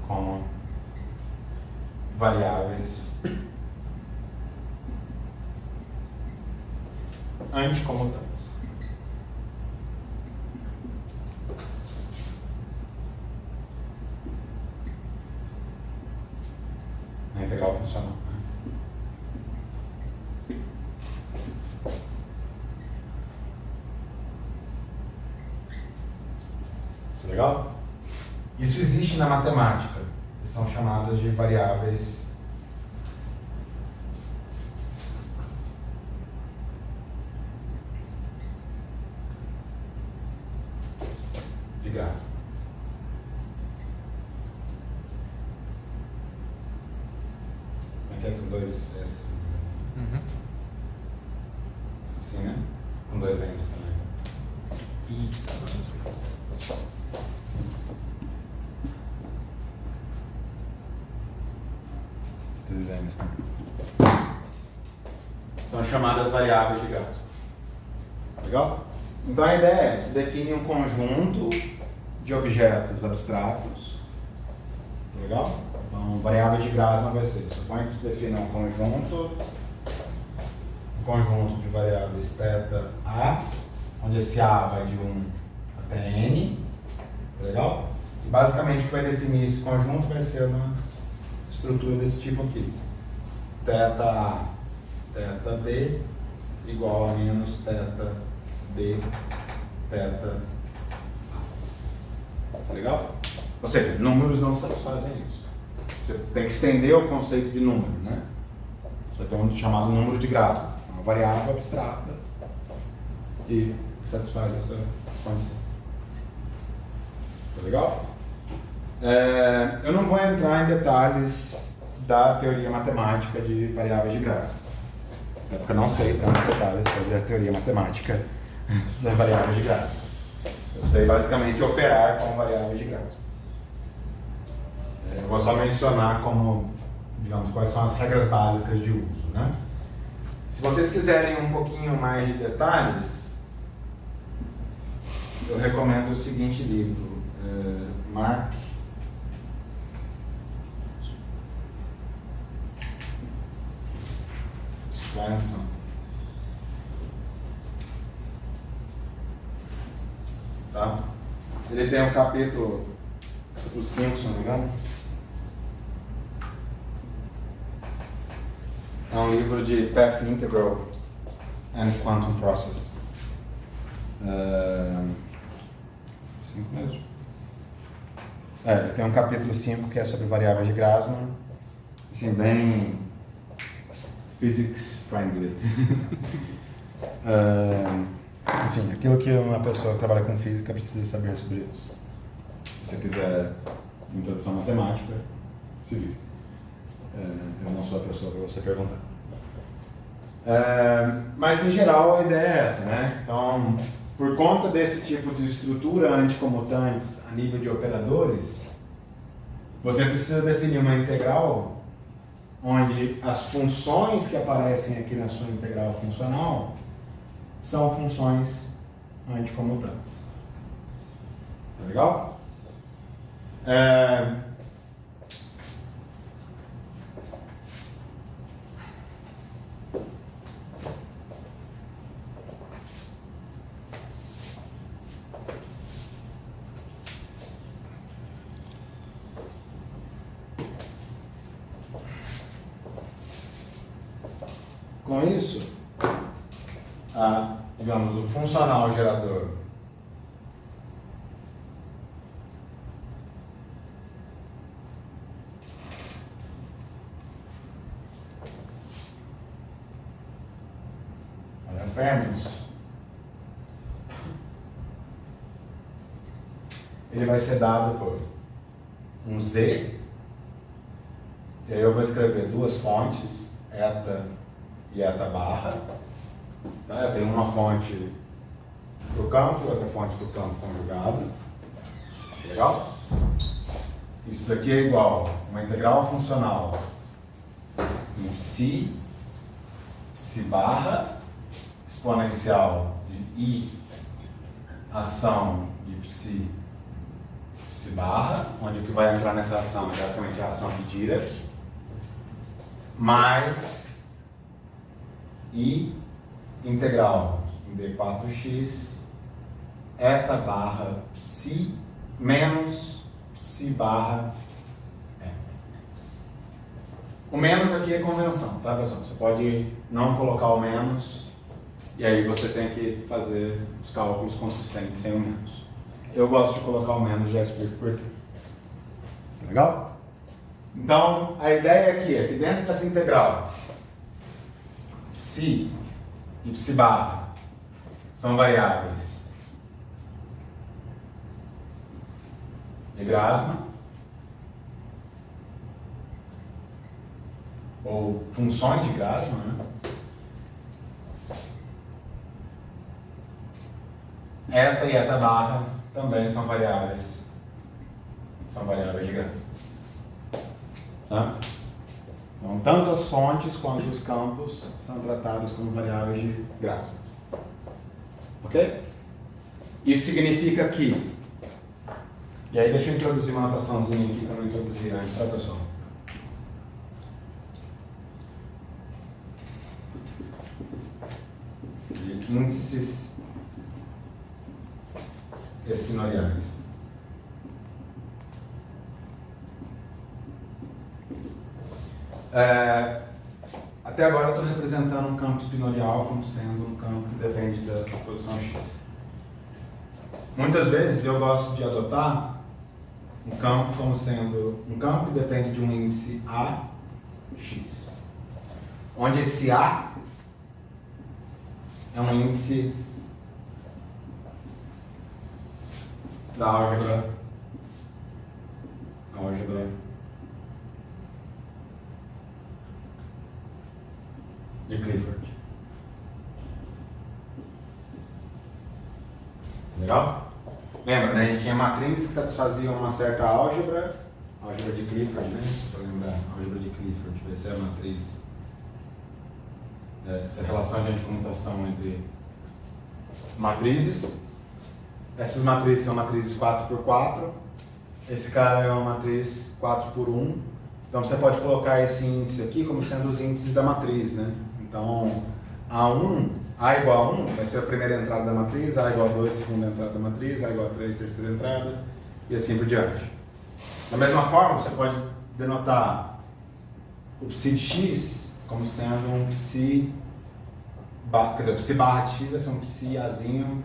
como variáveis anticomutantes. Na integral funcional. Legal? Isso existe na matemática. são chamadas de variáveis de Graça. Como é que é com dois S? Uhum. Assim, né? Com dois M's também. Eita, vamos lá. Dois M's também. São chamadas variáveis de Graça. Legal? Então a ideia é, se define um conjunto de objetos abstratos. Legal? Então, variável de Grassmann vai ser, suponha que se defina um conjunto de variáveis θ A, onde esse A vai de 1 até N. Legal? E basicamente o que vai definir esse conjunto vai ser uma estrutura desse tipo aqui. θA, θB igual a menos θB, θA. Tá legal? Ou seja, números não satisfazem isso. Você tem que estender o conceito de número, né? Você vai ter um chamado número de Grassmann, uma variável abstrata que satisfaz essa condição. Tá legal? Eu não vou entrar em detalhes da teoria matemática de variáveis de Grassmann, até porque eu não sei tantos detalhes sobre a teoria matemática das variáveis de Grassmann. Eu sei basicamente operar com variáveis de Grassmann. Eu vou só mencionar como, digamos, quais são as regras básicas de uso, né? Se vocês quiserem um pouquinho mais de detalhes, eu recomendo o seguinte livro, Mark Swanson. Tá? Ele tem um capítulo 5, se não me engano. É um livro de Path Integral and Quantum Process. 5 mesmo. Tem um capítulo 5 que é sobre variáveis de Grassmann. Assim, bem physics friendly. Enfim, aquilo que uma pessoa que trabalha com física precisa saber sobre isso. Se você quiser introdução matemática, se vira. Eu não sou a pessoa para você perguntar. Mas, em geral, a ideia é essa, né? Então, por conta desse tipo de estrutura anticomutantes a nível de operadores, você precisa definir uma integral onde as funções que aparecem aqui na sua integral funcional são funções anticomutantes. Tá legal? Com isso, digamos, o funcional gerador Fermions, ele vai ser dado por um Z, e aí eu vou escrever duas fontes, eta e eta barra. Tá? Eu tenho uma fonte para o campo e outra fonte para o campo conjugado. Legal? Isso daqui é igual a uma integral funcional em psi barra exponencial de I ação de psi barra, onde o que vai entrar nessa ação é basicamente a ação de Dirac, mais I integral em D4x eta barra psi menos psi barra E. O menos aqui é convenção, tá, pessoal? Você pode não colocar o menos e aí você tem que fazer os cálculos consistentes sem o menos. Eu gosto de colocar o menos, já explico por quê. Tá legal? Então, a ideia aqui é que dentro dessa integral, psi e psi barra são variáveis de Grassmann, ou funções de Grassmann, né? Eta e eta barra também são variáveis de Grassmann. Tá? Então, tanto as fontes quanto os campos são tratados como variáveis de Grassmann. Ok? Isso significa que... E aí deixa eu introduzir uma notaçãozinha aqui que eu não introduzi antes, tá, pessoal? De índices espinoriais. Até agora eu estou representando um campo espinorial como sendo um campo que depende da posição x. Muitas vezes eu gosto de adotar um campo como sendo um campo que depende de um índice A, x. Onde esse A é um índice da álgebra de Clifford. Legal? Lembra, né? A gente tinha matrizes que satisfaziam uma certa álgebra de Clifford, né? Só lembrar, álgebra de Clifford vai ser a matriz, essa relação de anticomutação entre matrizes. Essas matrizes são matrizes 4x4. Esse cara é uma matriz 4x1. Então você pode colocar esse índice aqui como sendo os índices da matriz, né? Então, A igual a 1 vai ser a primeira entrada da matriz, A igual a 2, segunda entrada da matriz, A igual a 3, terceira entrada, e assim por diante. Da mesma forma, você pode denotar o psi de x como sendo um psi, quer dizer, o psi barra de x vai ser um psi azinho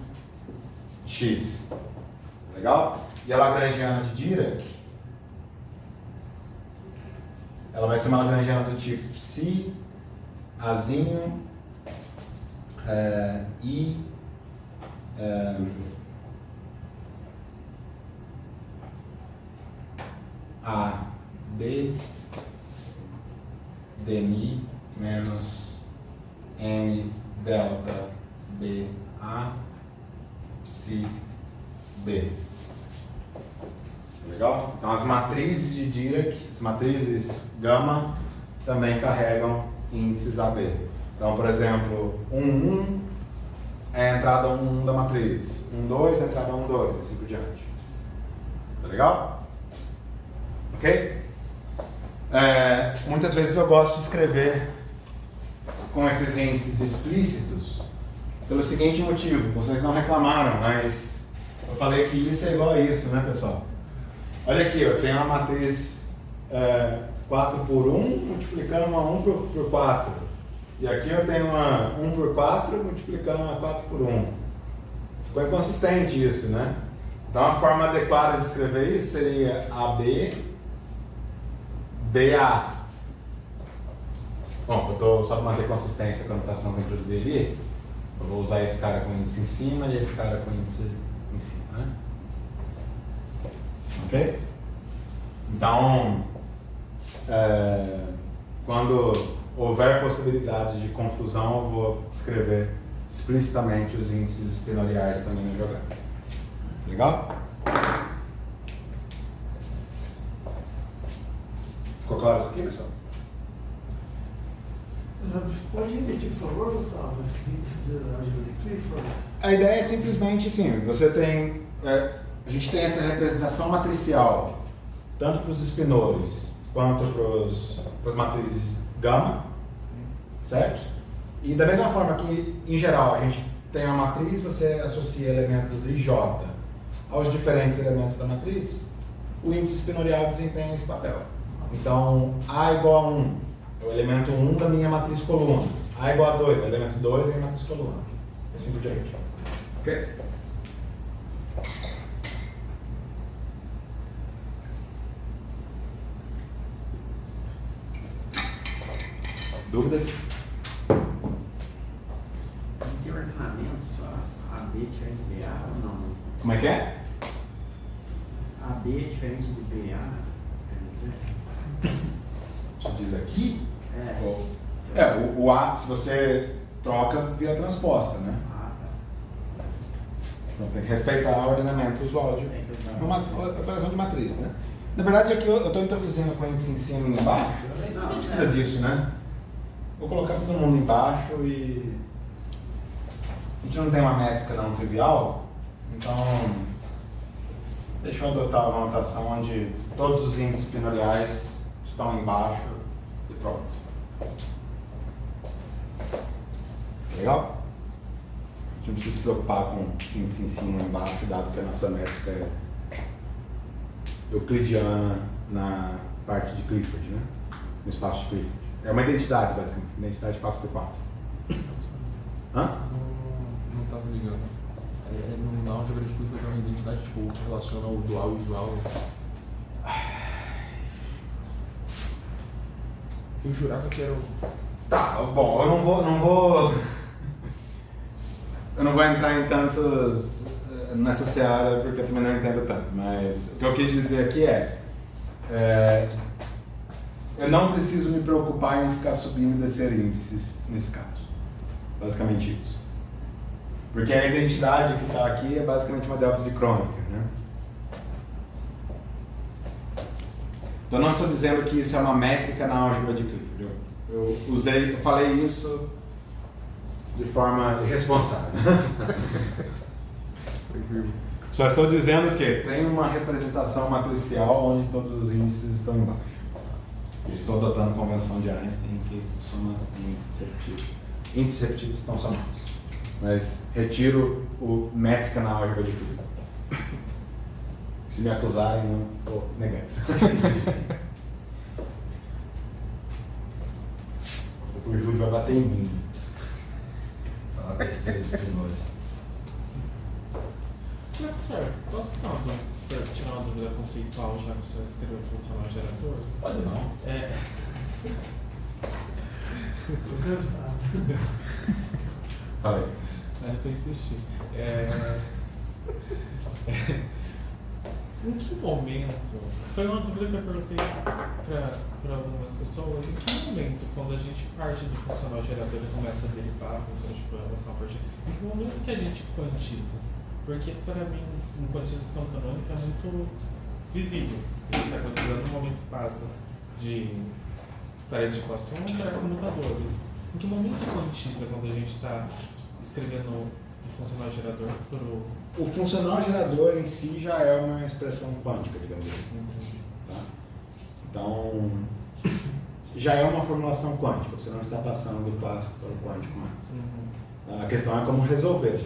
x. Legal? E a lagrangiana de Dirac, ela vai ser uma lagrangiana do tipo psi azinho e a b dmi menos m delta b a psi b. Legal? Então as matrizes de Dirac, as matrizes gama, também carregam índices AB. Então, por exemplo, 1 é a entrada 1 da matriz, 2 é a entrada 2, assim por diante. Tá legal? Ok? Muitas vezes eu gosto de escrever com esses índices explícitos pelo seguinte motivo, vocês não reclamaram, mas eu falei que isso é igual a isso, né, pessoal? Olha aqui, eu tenho uma matriz 4x1 multiplicando uma 1 por 4. E aqui eu tenho uma 1 por 4 multiplicando uma 4x1. Ficou inconsistente isso, né? Então a forma adequada de escrever isso seria AB, BA. Bom, só para manter consistência com a notação que eu introduzi ali, eu vou usar esse cara com índice em cima e esse cara com índice em cima, né? Ok? Então, quando houver possibilidade de confusão, eu vou escrever explicitamente os índices espinoriais também no jogado. Legal? Ficou claro isso aqui, pessoal? Pode repetir, por favor, Gustavo, esses índices da álgebra de Clifford? A ideia é simplesmente assim, você tem... a gente tem essa representação matricial, tanto para os espinores quanto para as matrizes gama, certo? E da mesma forma que, em geral, a gente tem uma matriz, você associa elementos IJ aos diferentes elementos da matriz, o índice espinorial desempenha esse papel. Então, A igual a 1 é o elemento 1 da minha matriz coluna. A igual a 2 é o elemento 2 da minha matriz coluna. E assim por diante. Ok? Dúvidas? Não tem ordenamento só AB é diferente de BA ou não? Como é que é? AB é diferente de BA? Quer dizer? Você diz aqui? É. Ou- o A, se você troca, vira transposta, né? Ah, tá. Então tem que respeitar o ordenamento usual de Tem que respeitar. uma operação de matriz, né? Na verdade, aqui eu estou introduzindo com índice em cima e embaixo, não precisa disso, né? Vou colocar todo mundo embaixo e a gente não tem uma métrica não trivial, então deixa eu adotar uma notação onde todos os índices pinoriais estão embaixo e pronto. Legal? A gente não precisa se preocupar com índice em cima e embaixo, dado que a nossa métrica é euclidiana na parte de Clifford, né? No espaço de Clifford. É uma identidade, basicamente, identidade 4x4. Hã? Não estava ligando. Na álgebra de Clifford é uma identidade tipo, que relaciona o dual e o usual. Eu jurava que era o. Tá, bom, eu não vou entrar em tantos nessa seara porque eu também não entendo tanto, mas o que eu quis dizer aqui eu não preciso me preocupar em ficar subindo e descer índices nesse caso. Basicamente isso. Porque a identidade que está aqui é basicamente uma delta de Kronecker, né? Então não estou dizendo que isso é uma métrica na álgebra de Clifford. Eu falei isso de forma irresponsável. Só estou dizendo que tem uma representação matricial onde todos os índices estão embaixo. Estou adotando a convenção de Einstein que soma índices repetidos. Índices repetidos estão somados. Mas retiro o métrica na álgebra de Clifford. Se me acusarem, não estou negando. O Júlio vai bater em mim. Falar besteira de Spinoza. Professor, posso tirar uma dúvida conceitual já que o senhor escreveu funcional gerador? Pode não. Falei. Aí foi insistir. Em que momento? Foi uma dúvida que eu perguntei para algumas pessoas. Em que momento, quando a gente parte do funcional gerador e começa a derivar a função de programação a partir? Em que momento que a gente quantiza? Porque para mim, uma quantização canônica é muito visível. A gente está quantizando no momento que passa de parede de equações para comutadores. Em que momento que quantiza quando a gente está escrevendo o funcional gerador para o... O funcional gerador em si já é uma expressão quântica, digamos assim. Tá? Então, já é uma formulação quântica, você não está passando do clássico para o quântico mais. A questão é como resolver.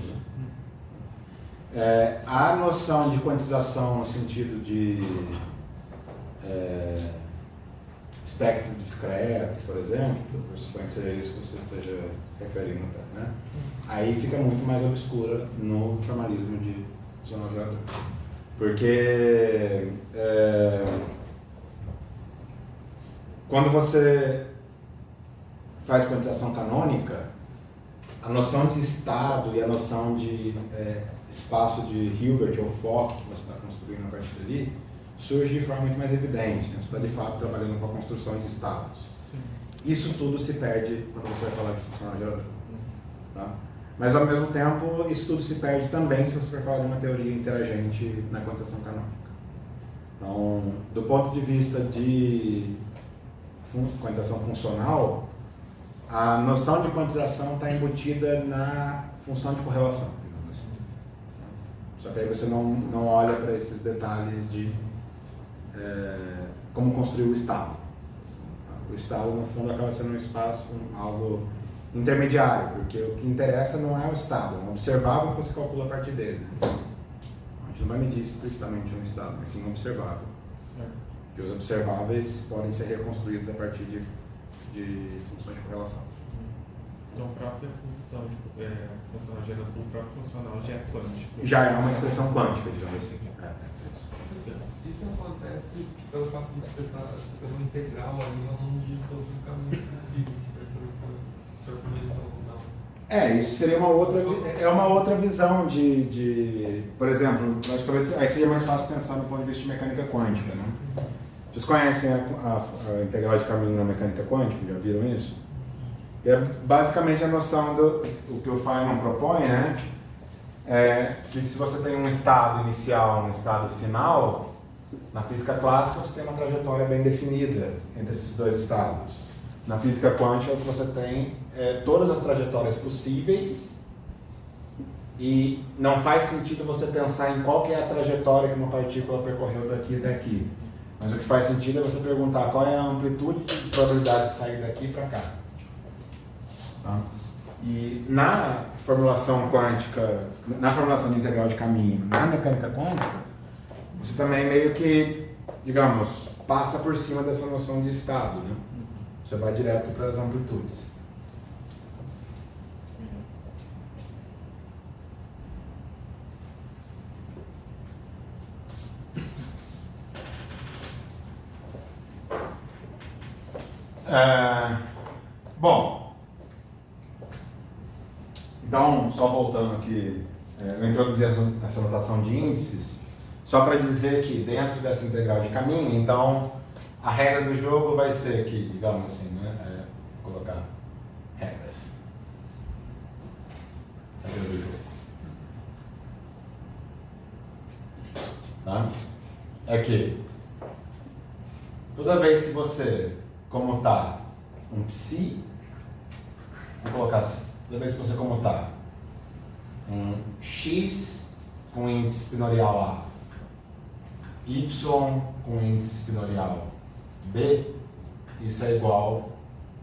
Né? A noção de quantização no sentido de espectro discreto, por exemplo, eu suponho que seja isso que você esteja se referindo, né? Aí fica muito mais obscura no formalismo de funcional gerador. Porque quando você faz quantização canônica, a noção de estado e a noção de espaço de Hilbert ou Fock que você está construindo a partir dali surge de forma muito mais evidente. Né? Você está de fato trabalhando com a construção de estados. Sim. Isso tudo se perde quando você vai falar de funcional gerador. Tá? Mas ao mesmo tempo, isso tudo se perde também se você for falar de uma teoria interagente na quantização canônica. Então, do ponto de vista de quantização funcional, a noção de quantização está embutida na função de correlação, digamos assim. Só que aí você não olha para esses detalhes de como construir o estado. O estado, no fundo, acaba sendo um espaço, algo intermediário, porque o que interessa não é o estado, é um observável que você calcula a partir dele. A gente não vai medir explicitamente um estado, mas sim um observável. Porque os observáveis podem ser reconstruídos a partir de funções de correlação. Então, a própria função funcional gerador, o próprio funcional já é quântico. Já é uma expressão quântica, digamos assim. Isso acontece pelo fato de que você está pelo integral ali ao longo de todos os caminhos possíveis. Isso seria uma outra visão por exemplo, acho que talvez aí seria mais fácil pensar no ponto de vista de mecânica quântica, né? Vocês conhecem a integral de caminho na mecânica quântica? Já viram isso? É basicamente a noção o que o Feynman propõe, né? É que se você tem um estado inicial, um estado final, na física clássica você tem uma trajetória bem definida entre esses dois estados. Na física quântica você tem todas as trajetórias possíveis e não faz sentido você pensar em qual que é a trajetória que uma partícula percorreu daqui e daqui. Mas o que faz sentido é você perguntar qual é a amplitude de probabilidade de sair daqui para cá. Tá? E na formulação quântica, na formulação de integral de caminho, na mecânica quântica, você também meio que, digamos, passa por cima dessa noção de estado, né? Você vai direto para as amplitudes. Bom, então, só voltando aqui, eu introduzi essa notação de índices, só para dizer que dentro dessa integral de caminho, então, a regra do jogo vai ser aqui, digamos assim, né? Vou colocar regras. Regra do jogo. Tá? É que toda vez que você comutar um psi, vou colocar assim, toda vez que você comutar um x com índice espinorial A, y com índice espinorial B, isso é igual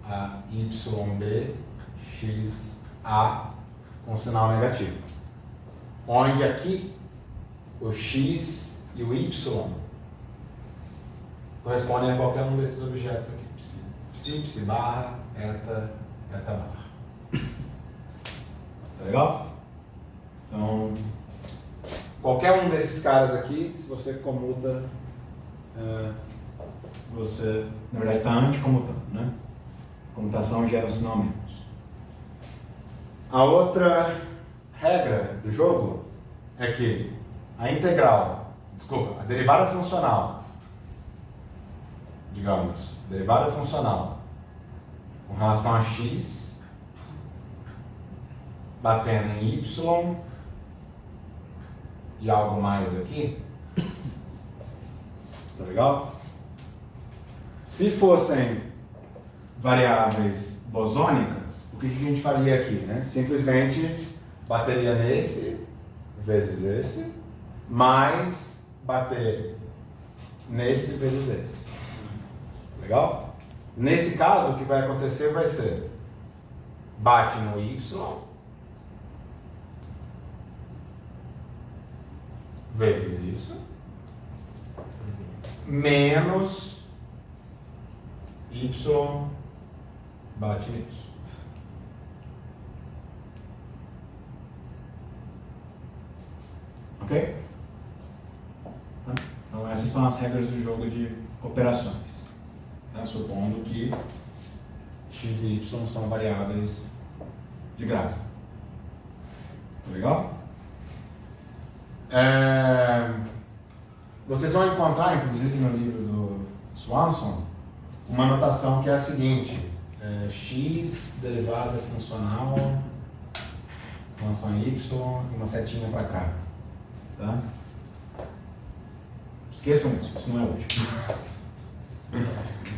a YB XA com sinal negativo. Onde aqui o x e o y correspondem a qualquer um desses objetos aqui. Psi barra, eta barra. Tá legal? Então, qualquer um desses caras aqui, se você comuta, você, na verdade, está anticomutando, né? Comutação gera um sinal menos. A outra regra do jogo é que a derivada funcional, digamos, derivada funcional com relação a x batendo em y e algo mais aqui, tá legal? Se fossem variáveis bosônicas, o que a gente faria aqui, né? Simplesmente bateria nesse vezes esse, mais bater nesse vezes esse. Legal? Nesse caso, o que vai acontecer vai ser bate no y vezes isso menos y bate nisso. Ok? Então essas são as regras do jogo de operações. Tá? Supondo que x e y são variáveis de graça. Tá legal? Vocês vão encontrar, inclusive no livro do Swanson, uma notação que é a seguinte: x derivada funcional com relação a y e uma setinha para cá. Tá? Esqueçam isso não é útil.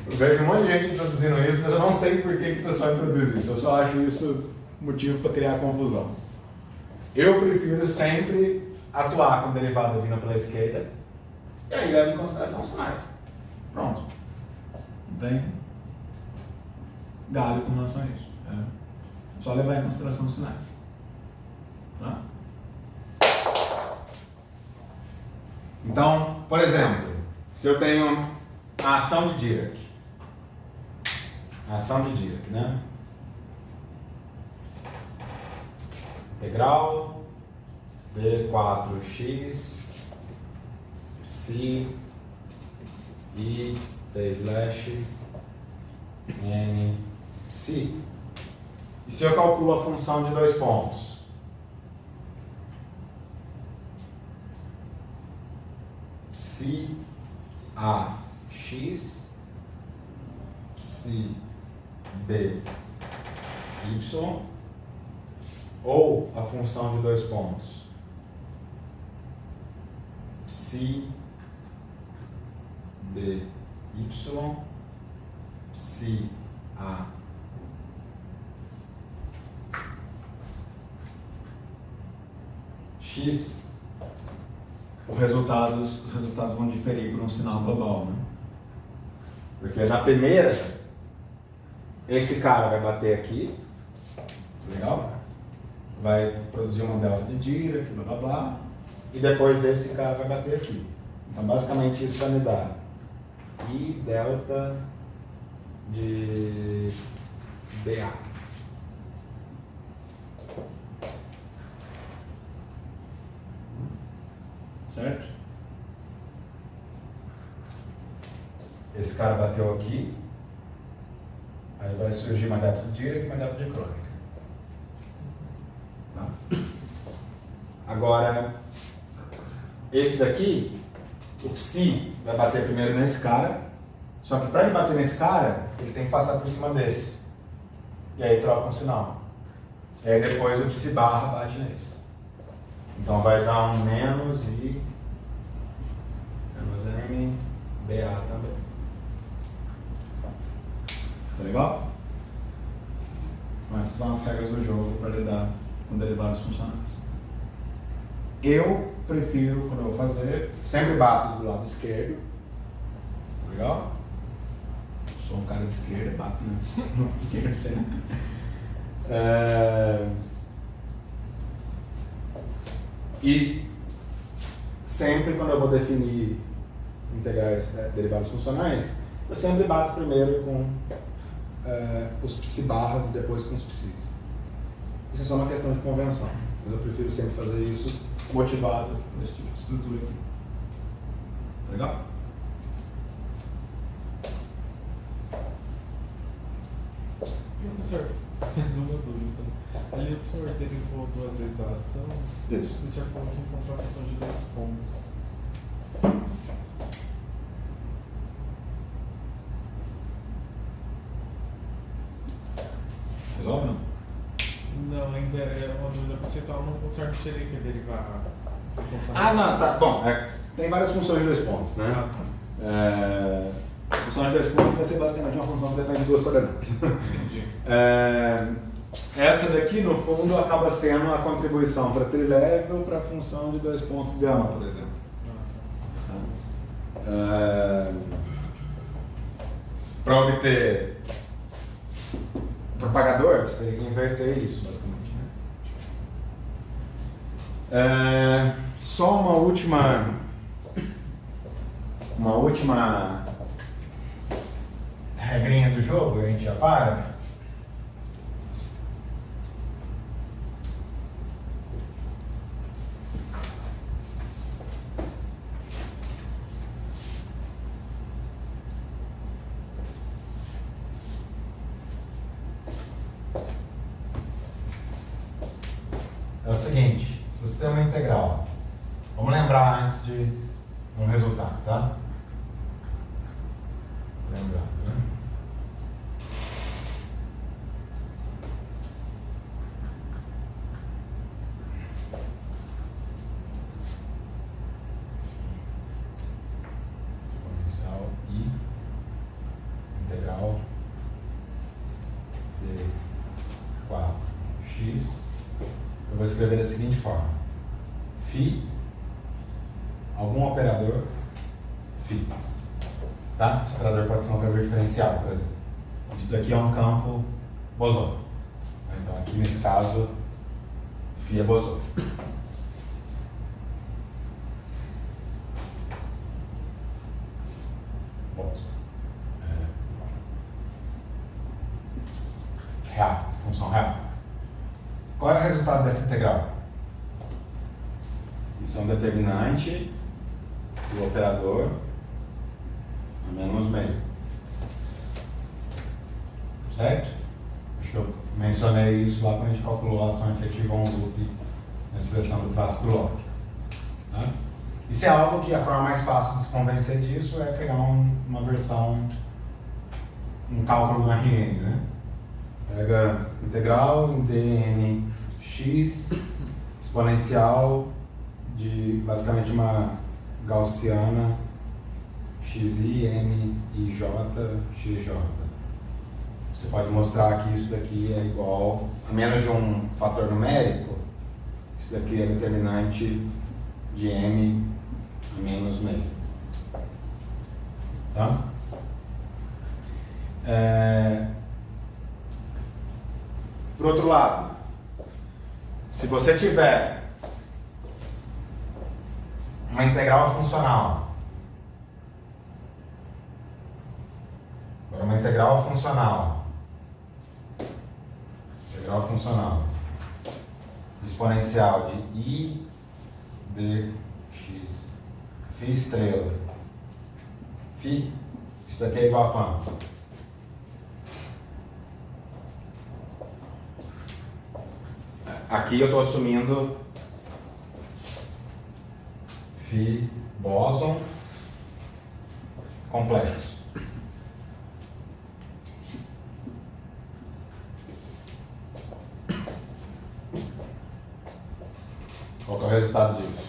Eu vejo um monte de gente introduzindo isso, mas eu não sei por que o pessoal introduz isso. Eu só acho isso motivo para criar confusão. Eu prefiro sempre atuar com derivada vindo pela esquerda e aí levo em consideração os sinais. Pronto. Não tem galho com relação a isso. Só levar em consideração os sinais. Tá? Então, por exemplo, se eu tenho a ação de Dirac. A ação de Dirac, né? Integral B4x psi I T/n psi E se eu calculo a função de 2 pontos? Psi AX, psi BY, ou a função de 2 pontos? Psi BY, psi A. X, os resultados vão diferir por um sinal global, né? Porque na primeira, esse cara vai bater aqui, legal? Vai produzir uma delta de Dirac, blá blá blá, e depois esse cara vai bater aqui. Então basicamente isso vai me dar I delta de BA. Certo? Esse cara bateu aqui, aí vai surgir uma delta de Dirac e uma delta de Kronecker. Tá? Agora, esse daqui, o psi vai bater primeiro nesse cara, só que para ele bater nesse cara, ele tem que passar por cima desse. E aí troca um sinal. E aí depois o psi barra bate nesse. Então vai dar um menos I, menos M, BA também. Tá legal? Então essas são as regras do jogo para lidar com derivados funcionais. Eu prefiro, quando eu vou fazer, sempre bato do lado esquerdo. Legal? Sou um cara de esquerda, bato no lado esquerdo sempre. E sempre quando eu vou definir integrais, derivados funcionais, eu sempre bato primeiro com os psi barras e depois com os psis. Isso é só uma questão de convenção, mas eu prefiro sempre fazer isso motivado nesse tipo de estrutura aqui. Tá legal? Professor, mais uma dúvida. Ali o senhor derivou 2 vezes a ação. Isso. E o senhor falou que encontrou a função de 2 pontos. Resolve não? Não, ainda é uma dúvida percentual. Não, o senhor teria que derivar a função. Ah, não, tá. Bom, tem várias funções de 2 pontos, né? Ah, tá. A função de 2 pontos vai ser basicamente uma função que depende de 2 coordenadas. Entendi. Essa daqui, no fundo, acaba sendo a contribuição para trilevel para a função de 2 pontos gama, por exemplo. Para obter propagador, você teria que inverter isso, basicamente. Né? Só uma última regrinha do jogo, a gente já para. É o seguinte, se você tem uma integral, vamos lembrar antes de um resultado, tá? Lembrar, né? Exponencial I integral de 4x. Eu vou escrever da seguinte forma: φ, algum operador φ. Tá? Esse operador pode ser um operador diferencial, por exemplo. Isso daqui é um campo bosônico. Então aqui nesse caso, φ é bosônico. Real, função real. Qual é o resultado dessa integral? Isso é um determinante do operador a menos meio. Certo? Acho que eu mencionei isso lá quando a gente calculou a ação efetiva on loop na expressão do traço do log. Tá? Isso é algo que a forma mais fácil de se convencer disso é pegar uma versão, um cálculo no RN, né? Pega integral em dnx exponencial de basicamente uma gaussiana xi, m, i, j, xj. Você pode mostrar que isso daqui é igual a menos de um fator numérico. Isso daqui é determinante de m a menos meio. Tá? Por outro lado, se você tiver uma integral funcional, uma integral funcional exponencial de I dx φ estrela, φ, isso daqui é igual a quanto? Aqui eu estou assumindo φ bóson complexo. Qual que é o resultado disso?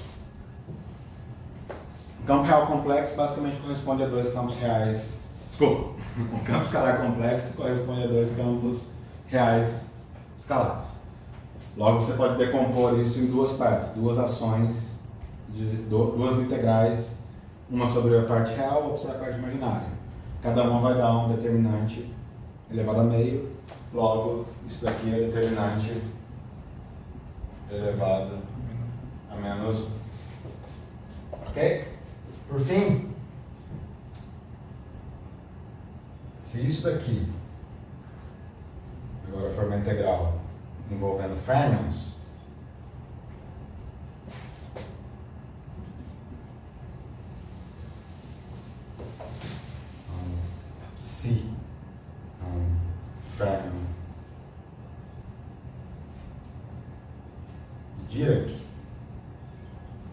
O campo real complexo basicamente corresponde a dois campos reais. Desculpa, um campo escalar complexo corresponde a dois campos reais escalares. Logo você pode decompor isso em duas partes, duas ações, duas integrais, uma sobre a parte real, outra sobre a parte imaginária. Cada uma vai dar um determinante elevado a meio, logo isso daqui é determinante elevado a menos 1. Ok? Por fim, se isso daqui agora for uma integral envolvendo fermions, psi fermion Dirac.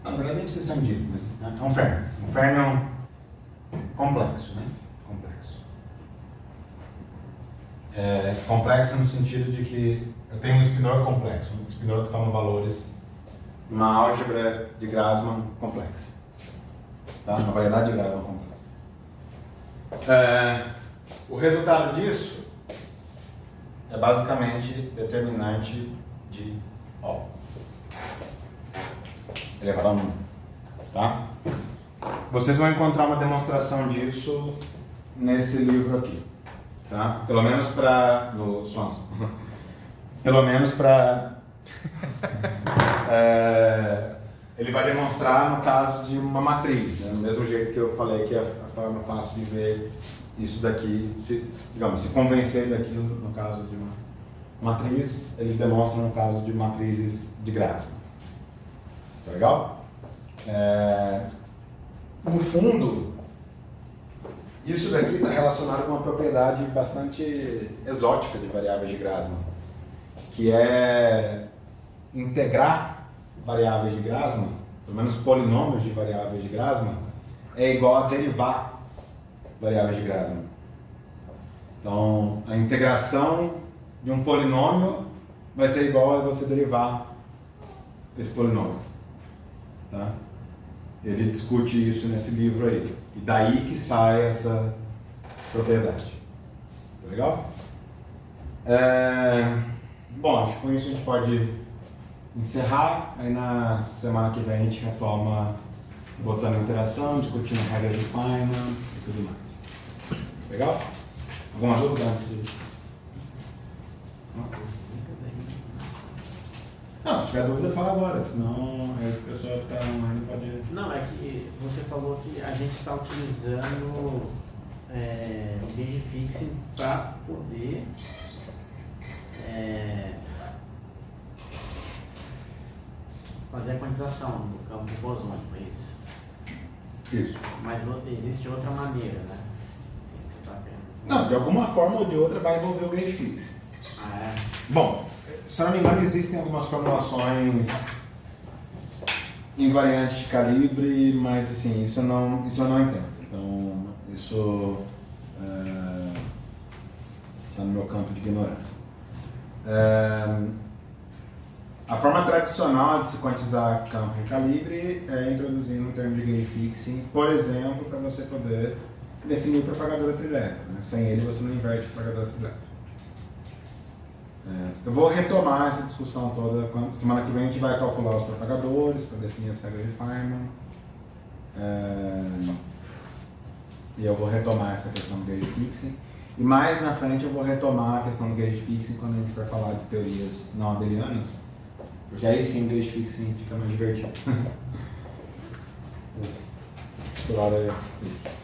Na verdade nem precisa ser um Dirac, mas é um fermion. Um fermion complexo, né? Complexo. Complexo no sentido de que eu tenho um spinor complexo, um spinor que toma valores numa álgebra de Grassmann complexa. Tá? Uma variedade de Grassmann complexa. O resultado disso é basicamente determinante de O. Elevado a 1. Tá? Vocês vão encontrar uma demonstração disso nesse livro aqui. Tá? Pelo menos para no Swanson. Pelo menos para ele vai demonstrar no caso de uma matriz, né? Do mesmo jeito que eu falei que é a forma fácil de ver isso daqui, se convencer daquilo no caso de uma matriz, ele demonstra no caso de matrizes de Grassmann. Tá legal? No fundo, isso daqui está relacionado com uma propriedade bastante exótica de variáveis de Grassmann, que é integrar variáveis de Grassmann, pelo menos polinômios de variáveis de Grassmann, é igual a derivar variáveis de Grassmann. Então, a integração de um polinômio vai ser igual a você derivar esse polinômio. Tá? Ele discute isso nesse livro aí. E daí que sai essa propriedade. Tá legal? Bom, acho que com isso a gente pode encerrar. Aí na semana que vem a gente retoma botando interação, discutindo regras de Feynman e tudo mais. Legal? Alguma dúvida antes de... Não, se tiver dúvida, fala agora, senão a pessoa que está online pode... Não, é que você falou que a gente está utilizando o gauge fixing para poder fazer a quantização do campo bosônico, é isso? Isso. Mas existe outra maneira, né? Isso que você está vendo. Não, de alguma forma ou de outra vai envolver o gauge fixing. Ah, é? Bom, se eu não me engano, existem algumas formulações invariantes de calibre, mas assim, isso eu não entendo. Então, isso está no meu campo de ignorância. A forma tradicional de se quantizar campos de calibre é introduzindo um termo de gauge fixing, por exemplo, para você poder definir o propagador trileve. Né? Sem ele, você não inverte o propagador trileve. Eu vou retomar essa discussão toda. Semana que vem a gente vai calcular os propagadores para definir as regras de Feynman. E eu vou retomar essa questão do gauge fixing. E mais na frente eu vou retomar a questão do gauge fixing quando a gente for falar de teorias não abelianas. Porque aí sim o gauge fixing fica mais divertido. Isso. Por hora é isso.